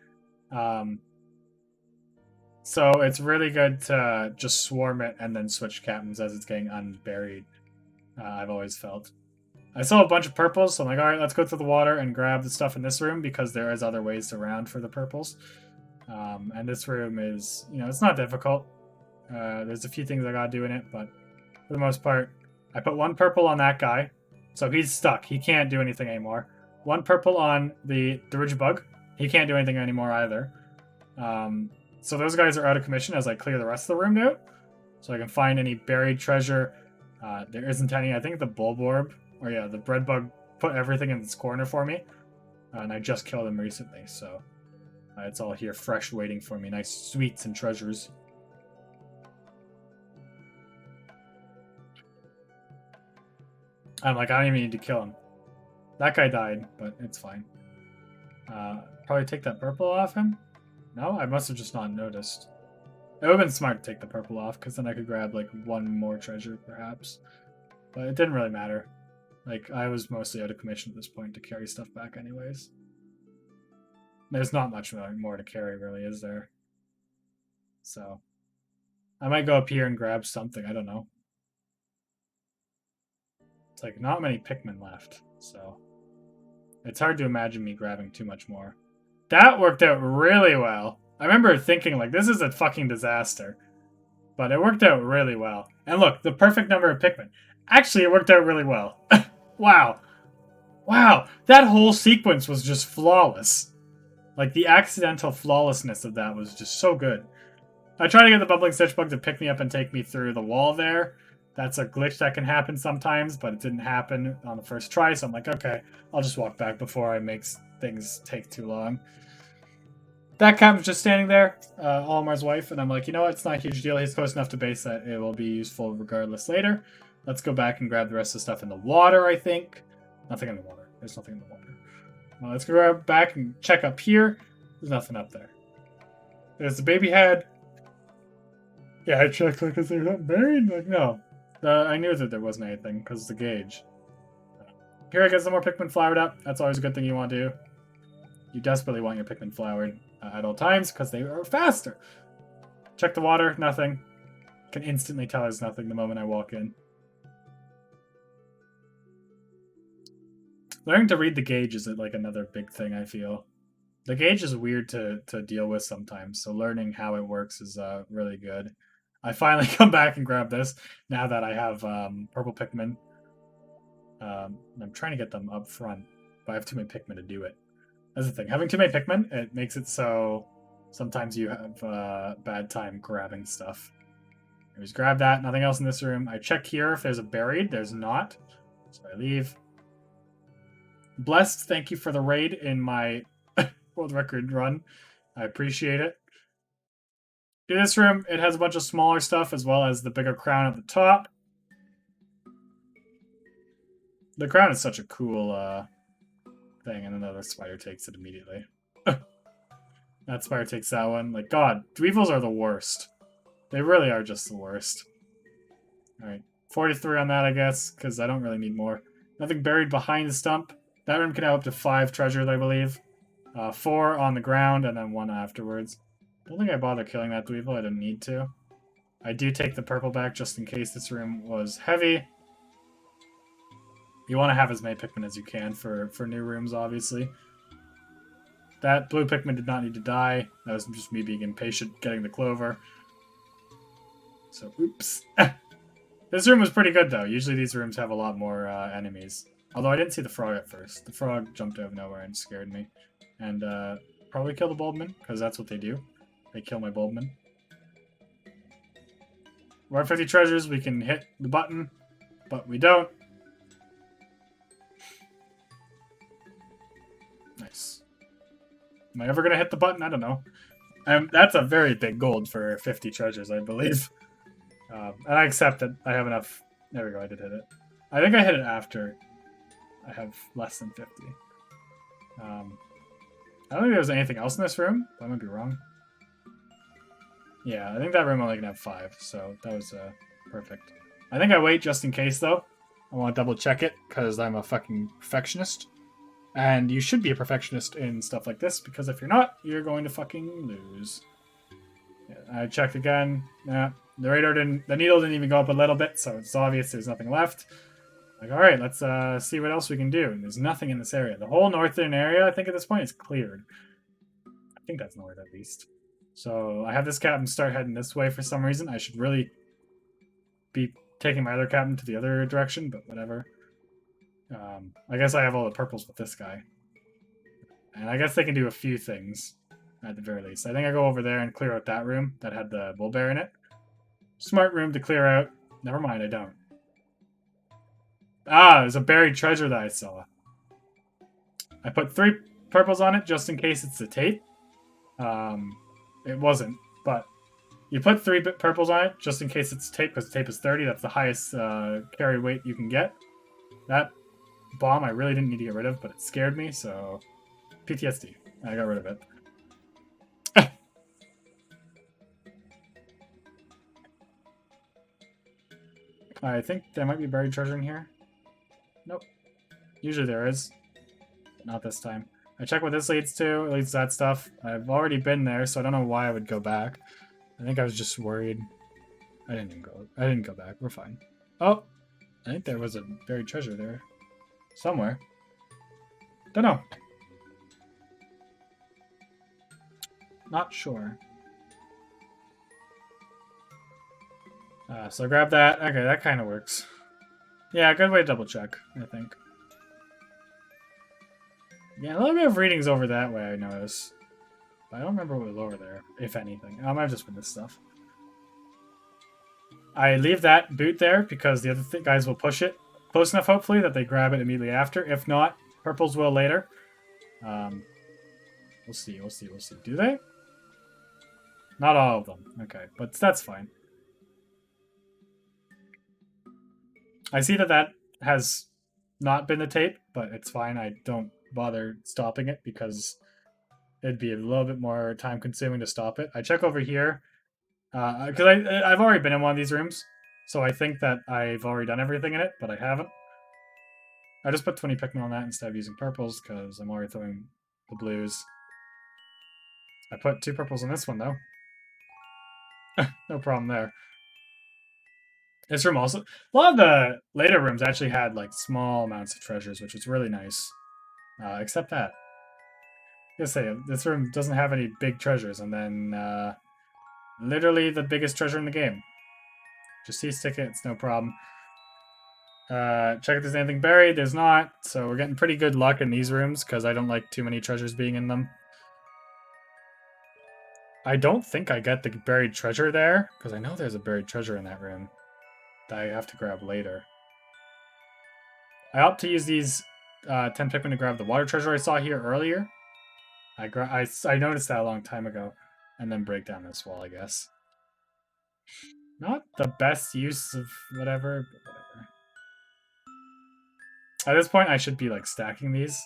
So it's really good to just swarm it and then switch captains as it's getting unburied. I've always felt. I saw a bunch of purples, so I'm like, alright, let's go to the water and grab the stuff in this room because there is other ways around for the purples. And this room is, it's not difficult. There's a few things I gotta do in it, but for the most part, I put 1 purple on that guy. So he's stuck. He can't do anything anymore. 1 purple on the ridge bug. He can't do anything anymore either. So those guys are out of commission as I clear the rest of the room out. So I can find any buried treasure. There isn't any. I think the bulborb, or yeah, the bread bug put everything in this corner for me. And I just killed him recently, so it's all here fresh waiting for me. Nice sweets and treasures. I'm like, I don't even need to kill him. That guy died, but it's fine. Probably take that purple off him? No? I must have just not noticed. It would have been smart to take the purple off, because then I could grab, like, 1 more treasure, perhaps. But it didn't really matter. Like, I was mostly out of commission at this point to carry stuff back anyways. There's not much more to carry, really, is there? So, I might go up here and grab something, I don't know. It's like not many Pikmin left, so it's hard to imagine me grabbing too much more. That worked out really well. I remember thinking, like, this is a fucking disaster. But it worked out really well. And look, the perfect number of Pikmin. Actually, it worked out really well. Wow. Wow. That whole sequence was just flawless. Like, the accidental flawlessness of that was just so good. I tried to get the bubbling stitch bug to pick me up and take me through the wall there. That's a glitch that can happen sometimes, but it didn't happen on the first try, so I'm like, okay, I'll just walk back before I make things take too long. That captain's just standing there, Olimar's wife, and I'm like, you know what, it's not a huge deal. He's close enough to base that it will be useful regardless later. Let's go back and grab the rest of the stuff in the water, I think. Nothing in the water. There's nothing in the water. Let's go back and check up here. There's nothing up there. There's the baby head. Yeah, I checked, like, is there something buried? Like, no. I knew that there wasn't anything, because of the gauge. Here I get some more Pikmin flowered up. That's always a good thing you want to do. You desperately want your Pikmin flowered at all times, because they are faster. Check the water, nothing. Can instantly tell there's nothing the moment I walk in. Learning to read the gauge is like another big thing, I feel. The gauge is weird to deal with sometimes, so learning how it works is really good. I finally come back and grab this now that I have purple Pikmin. I'm trying to get them up front, but I have too many Pikmin to do it. That's the thing. Having too many Pikmin, it makes it so sometimes you have a bad time grabbing stuff. Anyways, grab that. Nothing else in this room. I check here if there's a buried. There's not. So I leave. Blessed, thank you for the raid in my world record run. I appreciate it. In this room, it has a bunch of smaller stuff as well as the bigger crown at the top. The crown is such a cool thing, and another spider takes it immediately. That spider takes that one. Like, God, Dweevils are the worst. They really are just the worst. Alright, 43 on that, I guess, because I don't really need more. Nothing buried behind the stump. That room can have up to 5 treasures, I believe. 4 on the ground, and then 1 afterwards. Don't think I bother killing that Dweevil. I didn't need to. I do take the purple back just in case this room was heavy. You want to have as many Pikmin as you can for new rooms, obviously. That blue Pikmin did not need to die. That was just me being impatient getting the clover. So, oops. This room was pretty good, though. Usually these rooms have a lot more enemies. Although I didn't see the frog at first. The frog jumped out of nowhere and scared me. And probably kill the Bulbman, because that's what they do. They kill my Bulbman. We're at 50 treasures. We can hit the button, but we don't. Nice. Am I ever going to hit the button? I don't know. That's a very big gold for 50 treasures, I believe. And I accept that I have enough. There we go, I did hit it. I think I hit it after I have less than 50. I don't think there was anything else in this room. I might be wrong. Yeah, I think that room only can have 5, so that was perfect. I think I wait just in case, though. I want to double check it, because I'm a fucking perfectionist. And you should be a perfectionist in stuff like this, because if you're not, you're going to fucking lose. Yeah, I checked again. Yeah, the needle didn't even go up a little bit, so it's obvious there's nothing left. Like, alright, let's see what else we can do. And there's nothing in this area. The whole northern area, I think at this point, is cleared. I think that's north, at least. So I have this captain start heading this way for some reason. I should really be taking my other captain to the other direction, but whatever. I guess I have all the purples with this guy. And I guess they can do a few things, at the very least. I think I go over there and clear out that room that had the bull bear in it. Smart room to clear out. Never mind, I don't. Ah, there's a buried treasure that I saw. I put 3 purples on it just in case it's the tape. It wasn't, but you put 3 purples on it just in case it's tape, because the tape is 30. That's the highest carry weight you can get. That bomb I really didn't need to get rid of, but it scared me, so PTSD. I got rid of it. I think there might be buried treasure in here. Nope. Usually there is, but not this time. I check what this leads to. It leads to that stuff. I've already been there, so I don't know why I would go back. I think I was just worried. I didn't go back. We're fine. Oh, I think there was a buried treasure there. Somewhere. Don't know. Not sure. So grab that. Okay, that kind of works. Yeah, good way to double check, I think. Yeah, a little bit of readings over that way, I notice. But I don't remember what was over there, if anything. Might have just been this stuff. I leave that boot there because the other guys will push it close enough, hopefully, that they grab it immediately after. If not, purples will later. We'll see, we'll see, we'll see. Do they? Not all of them. Okay, but that's fine. I see that that has not been the tape, but it's fine. I don't bother stopping it because it'd be a little bit more time consuming to stop it. I check over here because I've already been in one of these rooms, so I think that I've already done everything in it, but I haven't. I just put 20 Pikmin on that instead of using purples because I'm already throwing the blues. I put 2 purples on this one though. No problem there. This room also, a lot of the later rooms actually had like small amounts of treasures, which was really nice. Except that. I was gonna say, this room doesn't have any big treasures, and then literally the biggest treasure in the game. Just C-stick it, it's no problem. Check if there's anything buried. There's not, so we're getting pretty good luck in these rooms because I don't like too many treasures being in them. I don't think I get the buried treasure there because I know there's a buried treasure in that room that I have to grab later. I opt to use these 10 Pikmin to grab the water treasure I saw here earlier. I noticed that a long time ago, and then break down this wall, I guess. Not the best use of whatever, but whatever. At this point, I should be like stacking these,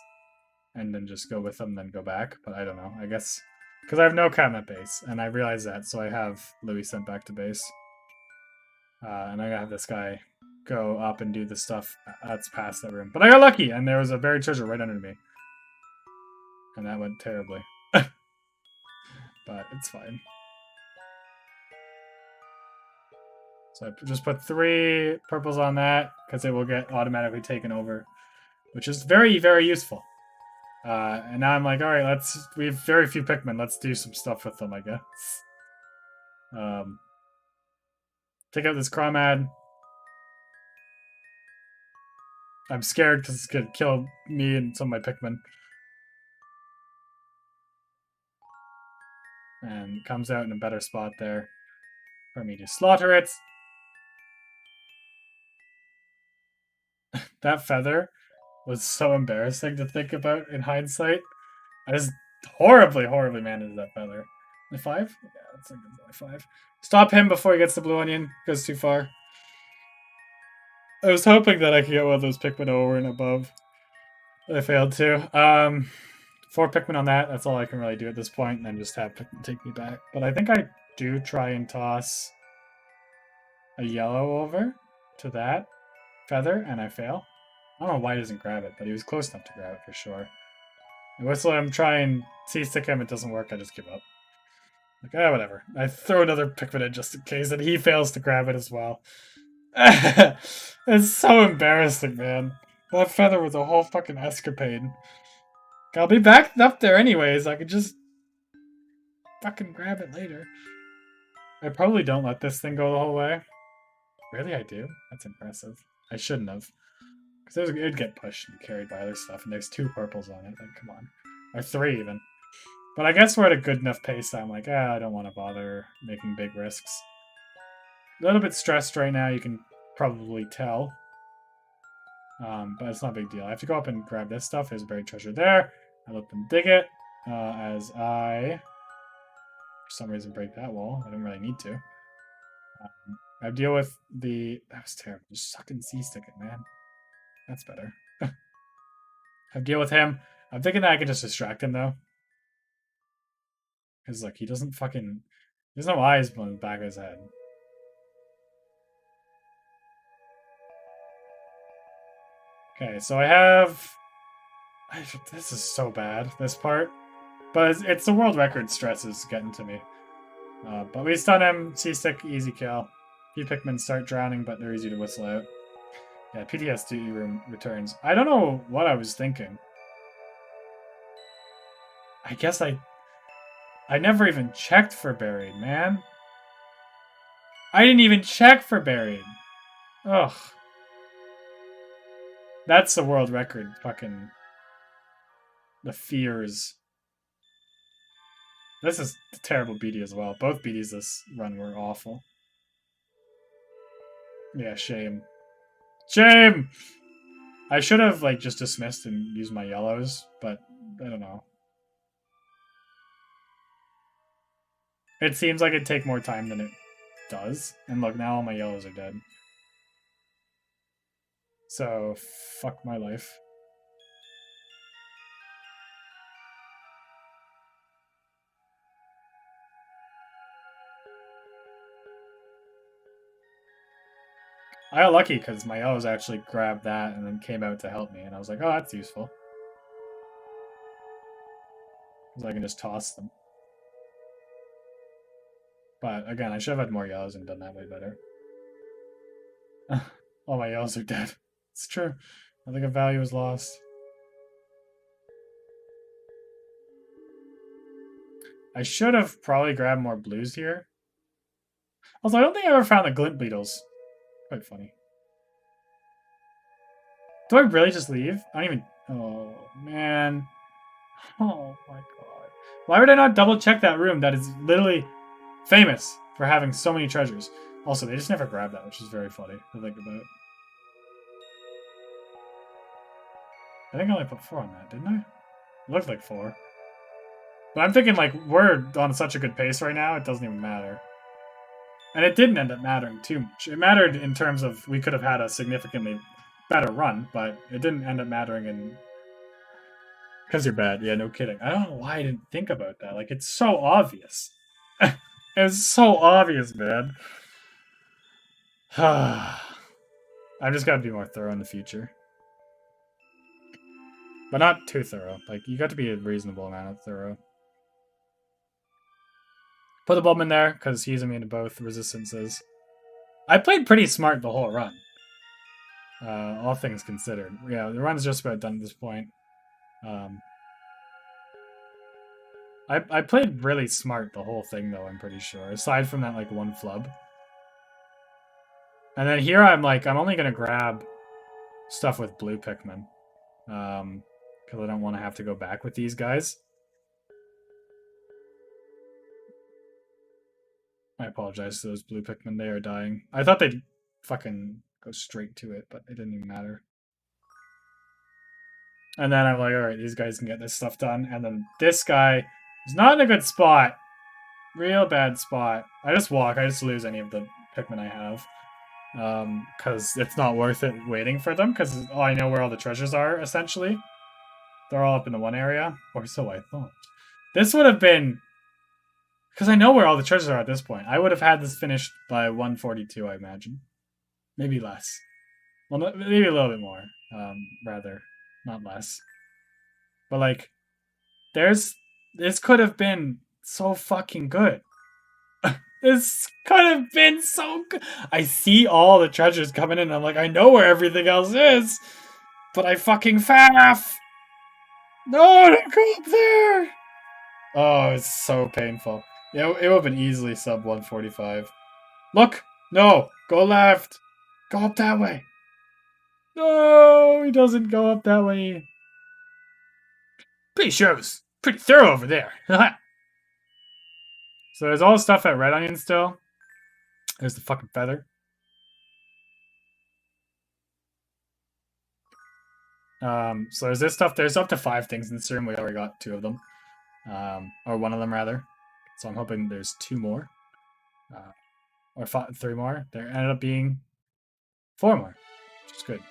and then just go with them, then go back. But I don't know. I guess because I have no cabinet base, and I realize that, so I have Louis sent back to base, and I gotta have this guy go up and do the stuff that's past that room. But I got lucky, and there was a buried treasure right under me, and that went terribly. But it's fine. So I just put 3 purples on that because it will get automatically taken over, which is very, very useful. And now I'm like, all right, we have very few Pikmin. Let's do some stuff with them, I guess. Take out this Chromad. I'm scared because it's going to kill me and some of my Pikmin. And comes out in a better spot there for me to slaughter it. That feather was so embarrassing to think about in hindsight. I just horribly, horribly managed that feather. The 5? Yeah, that's like only 5. Stop him before he gets the blue onion. Goes too far. I was hoping that I could get one of those Pikmin over and above. I failed to. 4 Pikmin on that. That's all I can really do at this point, and then just have Pikmin take me back. But I think I do try and toss a yellow over to that feather, and I fail. I don't know why he doesn't grab it, but he was close enough to grab it for sure. And whistle him, try and C-stick him. It doesn't work. I just give up. Like, whatever. I throw another Pikmin in just in case, and he fails to grab it as well. It's so embarrassing, man. That feather was a whole fucking escapade. I'll be back up there anyways. I could just fucking grab it later. I probably don't let this thing go the whole way. Really, I do? That's impressive. I shouldn't have. Because it'd get pushed and carried by other stuff, and there's 2 purples on it. Like, come on. Or 3 even. But I guess we're at a good enough pace that I'm like, I don't want to bother making big risks. A little bit stressed right now, you can probably tell. But it's not a big deal. I have to go up and grab this stuff. There's a buried treasure there. I let them dig it. As I, for some reason, break that wall. I don't really need to. I deal with the... That was terrible. Just sucking C-stick it, man. That's better. I deal with him. I'm thinking that I can just distract him, though. Because, like, he doesn't fucking... There's no eyes on the back of his head. Okay, so I have... This is so bad, this part. But it's the world record stress is getting to me. But we stun him, C-stick, easy kill. Few Pikmin start drowning, but they're easy to whistle out. Yeah, PTSD room returns. I don't know what I was thinking. I guess I never even checked for buried, man. I didn't even check for buried. Ugh. That's the world record, fucking... The fears. This is a terrible BD as well. Both BDs this run were awful. Yeah, shame. Shame! I should have, like, just dismissed and used my yellows, but I don't know. It seems like it'd take more time than it does. And look, now all my yellows are dead. So, fuck my life. I got lucky because my yellows actually grabbed that and then came out to help me. And I was like, oh, that's useful. Because I can just toss them. But again, I should have had more yellows and done that way better. All my yellows are dead. It's true. I think a value was lost. I should have probably grabbed more blues here. Also, I don't think I ever found the glint beetles. Quite funny. Do I really just leave? I don't even... Oh, man. Oh, my God. Why would I not double check that room that is literally famous for having so many treasures? Also, they just never grabbed that, which is very funny to think about. I think I only put 4 on that, didn't I? It looked like 4. But I'm thinking, like, we're on such a good pace right now, it doesn't even matter. And it didn't end up mattering too much. It mattered in terms of we could have had a significantly better run, but it didn't end up mattering in... Because you're bad. Yeah, no kidding. I don't know why I didn't think about that. Like, it's so obvious. It's so obvious, man. I've just got to be more thorough in the future. But not too thorough. Like, you got to be a reasonable amount of thorough. Put the bulb in there, because he's immune to both resistances. I played pretty smart the whole run. All things considered. Yeah, the run's just about done at this point. I played really smart the whole thing, though, I'm pretty sure. Aside from that, like, one flub. And then here I'm like, I'm only going to grab stuff with blue Pikmin. Because I don't want to have to go back with these guys. I apologize to those blue Pikmin. They are dying. I thought they'd fucking go straight to it, but it didn't even matter. And then I'm like, alright, these guys can get this stuff done. And then this guy is not in a good spot. Real bad spot. I just walk. I just lose any of the Pikmin I have. Because it's not worth it waiting for them. Because I know where all the treasures are, essentially. They're all up in the one area. Or so I thought. This would have been... Because I know where all the treasures are at this point. I would have had this finished by 142, I imagine. Maybe less. Well, maybe a little bit more. Rather. Not less. But, like, this could have been so fucking good. This could have been so good. I see all the treasures coming in. And I'm like, I know where everything else is. But I fucking faff. No, don't go up there. Oh, it's so painful. Yeah, it would have been easily sub 145. Look! No! Go left! Go up that way! No! He doesn't go up that way. Pretty sure it was pretty thorough over there. So there's all the stuff at Red Onion still. There's the fucking feather. So there's this stuff. There's up to 5 things in this room. We already got 2 of them. Or 1 of them, rather. So I'm hoping there's 2 more. Or 3 more. There ended up being 4 more. Which is good.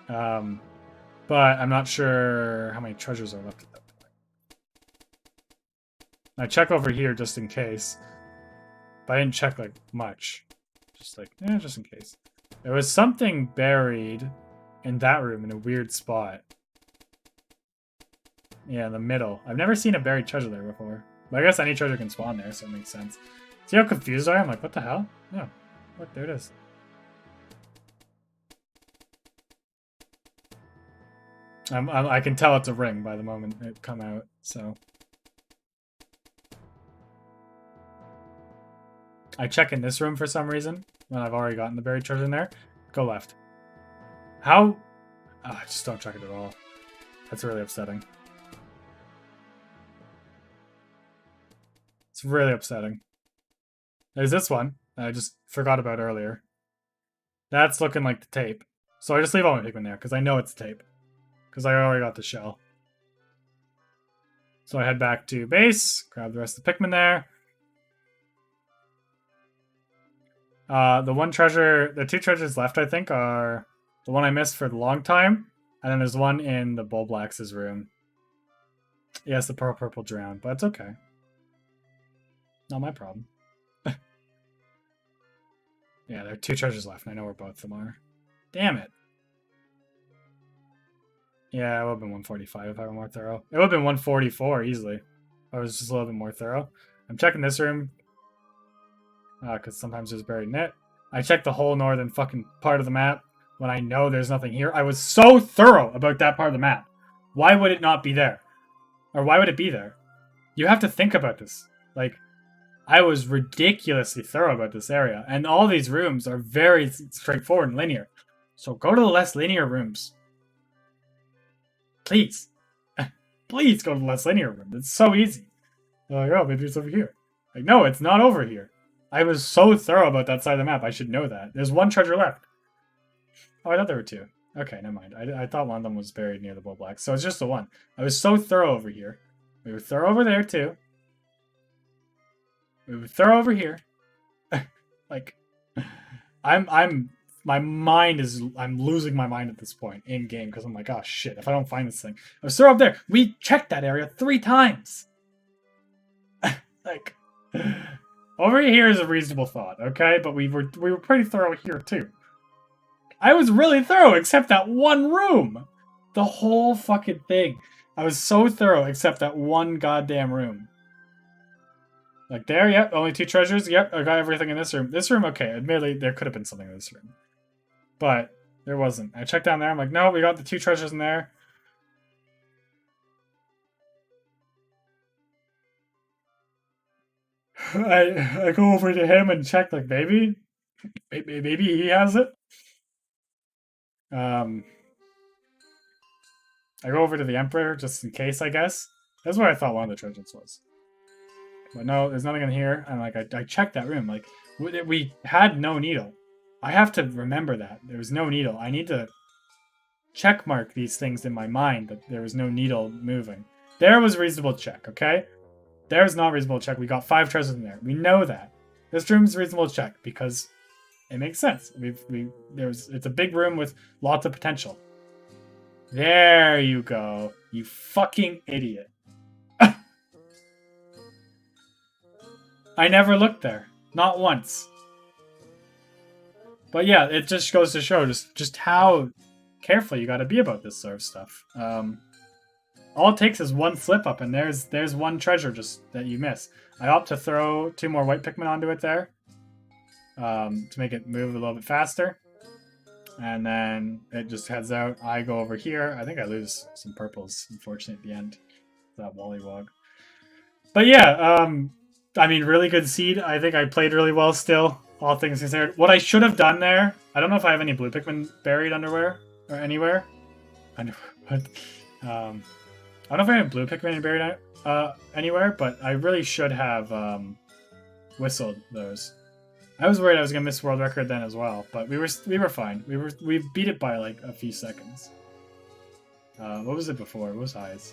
But I'm not sure how many treasures are left at that point. I check over here just in case. But I didn't check, like, much. Just like, just in case. There was something buried in that room in a weird spot. Yeah, in the middle. I've never seen a buried treasure there before. But I guess any treasure can spawn there, so it makes sense. See how confused I am? Like, what the hell? Yeah. Look, there it is. I can tell it's a ring by the moment it come out, so. I check in this room for some reason, when I've already gotten the buried treasure in there. Go left. How? Oh, I just don't check it at all. That's really upsetting. It's really upsetting. There's this one that I just forgot about earlier. That's looking like the tape. So I just leave all my Pikmin there, because I know it's tape. Because I already got the shell. So I head back to base, grab the rest of the Pikmin there. The two treasures left, I think, are the one I missed for the long time, and then there's one in the Bulblax's room. Yes, the purple drowned, but it's okay. Not my problem. Yeah, there are two treasures left, and I know where both of them are. Damn it. Yeah, it would have been 145 if I were more thorough. It would have been 144 easily if I was just a little bit more thorough. I'm checking this room, because sometimes there's buried in it. I checked the whole northern fucking part of the map when I know there's nothing here. I was so thorough about that part of the map. Why would it not be there? Or why would it be there? You have to think about this. Like, I was ridiculously thorough about this area. And all these rooms are very straightforward and linear. So go to the less linear rooms. Please. Please go to the less linear room. It's so easy. They're like, oh, maybe it's over here. Like, no, it's not over here. I was so thorough about that side of the map. I should know that. There's one treasure left. Oh, I thought there were two. Okay, never mind. I thought one of them was buried near the Bulblax. So it's just the one. I was so thorough over here. We were thorough over there, too. We were thorough over here. Like, I'm losing my mind at this point in game because I'm like, oh shit, if I don't find this thing. I was thorough up there. We checked that area 3 times. Like, over here is a reasonable thought, okay? But we were pretty thorough here too. I was really thorough, except that one room. The whole fucking thing. I was so thorough, except that one goddamn room. Like there, yep, only 2 treasures. Yep, I got everything in this room. This room, okay, admittedly, there could have been something in this room. But there wasn't. I checked down there, I'm like, no, we got the 2 treasures in there. I go over to him and check, like, maybe he has it. I go over to the Emperor just in case, I guess. That's where I thought one of the treasures was. But no, there's nothing in here. And like, I checked that room. Like, we had no needle. I have to remember that. There was no needle. I need to check mark these things in my mind that there was no needle moving. There was reasonable check, okay? There's not reasonable check. We got 5 treasures in there. We know that. This room's reasonable check because it makes sense. It's a big room with lots of potential. There you go. You fucking idiot. I never looked there. Not once. But yeah, it just goes to show just how careful you gotta be about this sort of stuff. All it takes is one slip up and there's one treasure just that you miss. I opt to throw 2 more white Pikmin onto it there. To make it move a little bit faster. And then it just heads out. I go over here. I think I lose some purples, unfortunately, at the end. That Wollywog. But yeah, I mean, really good seed. I think I played really well still, all things considered. What I should have done there, I don't know if I have any blue Pikmin buried underwear or anywhere. Underwear, but I don't know if I have blue Pikmin buried anywhere, but I really should have whistled those. I was worried I was gonna miss world record then as well, but we were fine. We beat it by like a few seconds. What was it before? What was highs?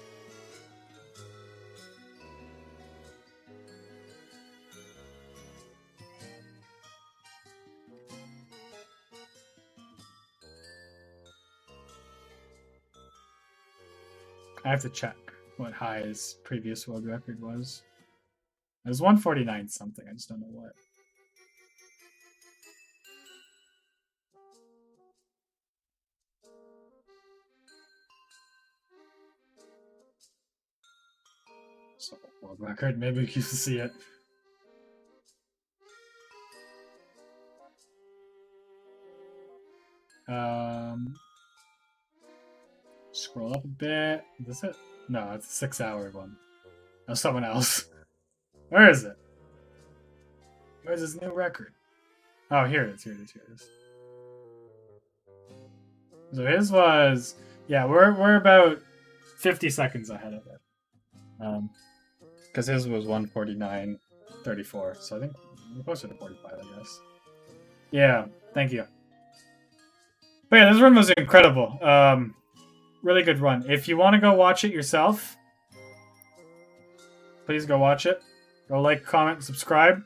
I have to check what high's previous world record was. It was 149 something. I just don't know what. So world record. Maybe we can see it. Scroll up a bit. Is this it? No, it's a 6-hour one. That's someone else. Where is it? Where's his new record? Oh, here it is. Here it is. Here it is. So his was, yeah, we're about 50 seconds ahead of it. Because his was 1:49:34. So I think we're closer to 45, I guess. Yeah, thank you. But yeah, this run was incredible. Really good run. If you want to go watch it yourself, please go watch it. Go like, comment, subscribe.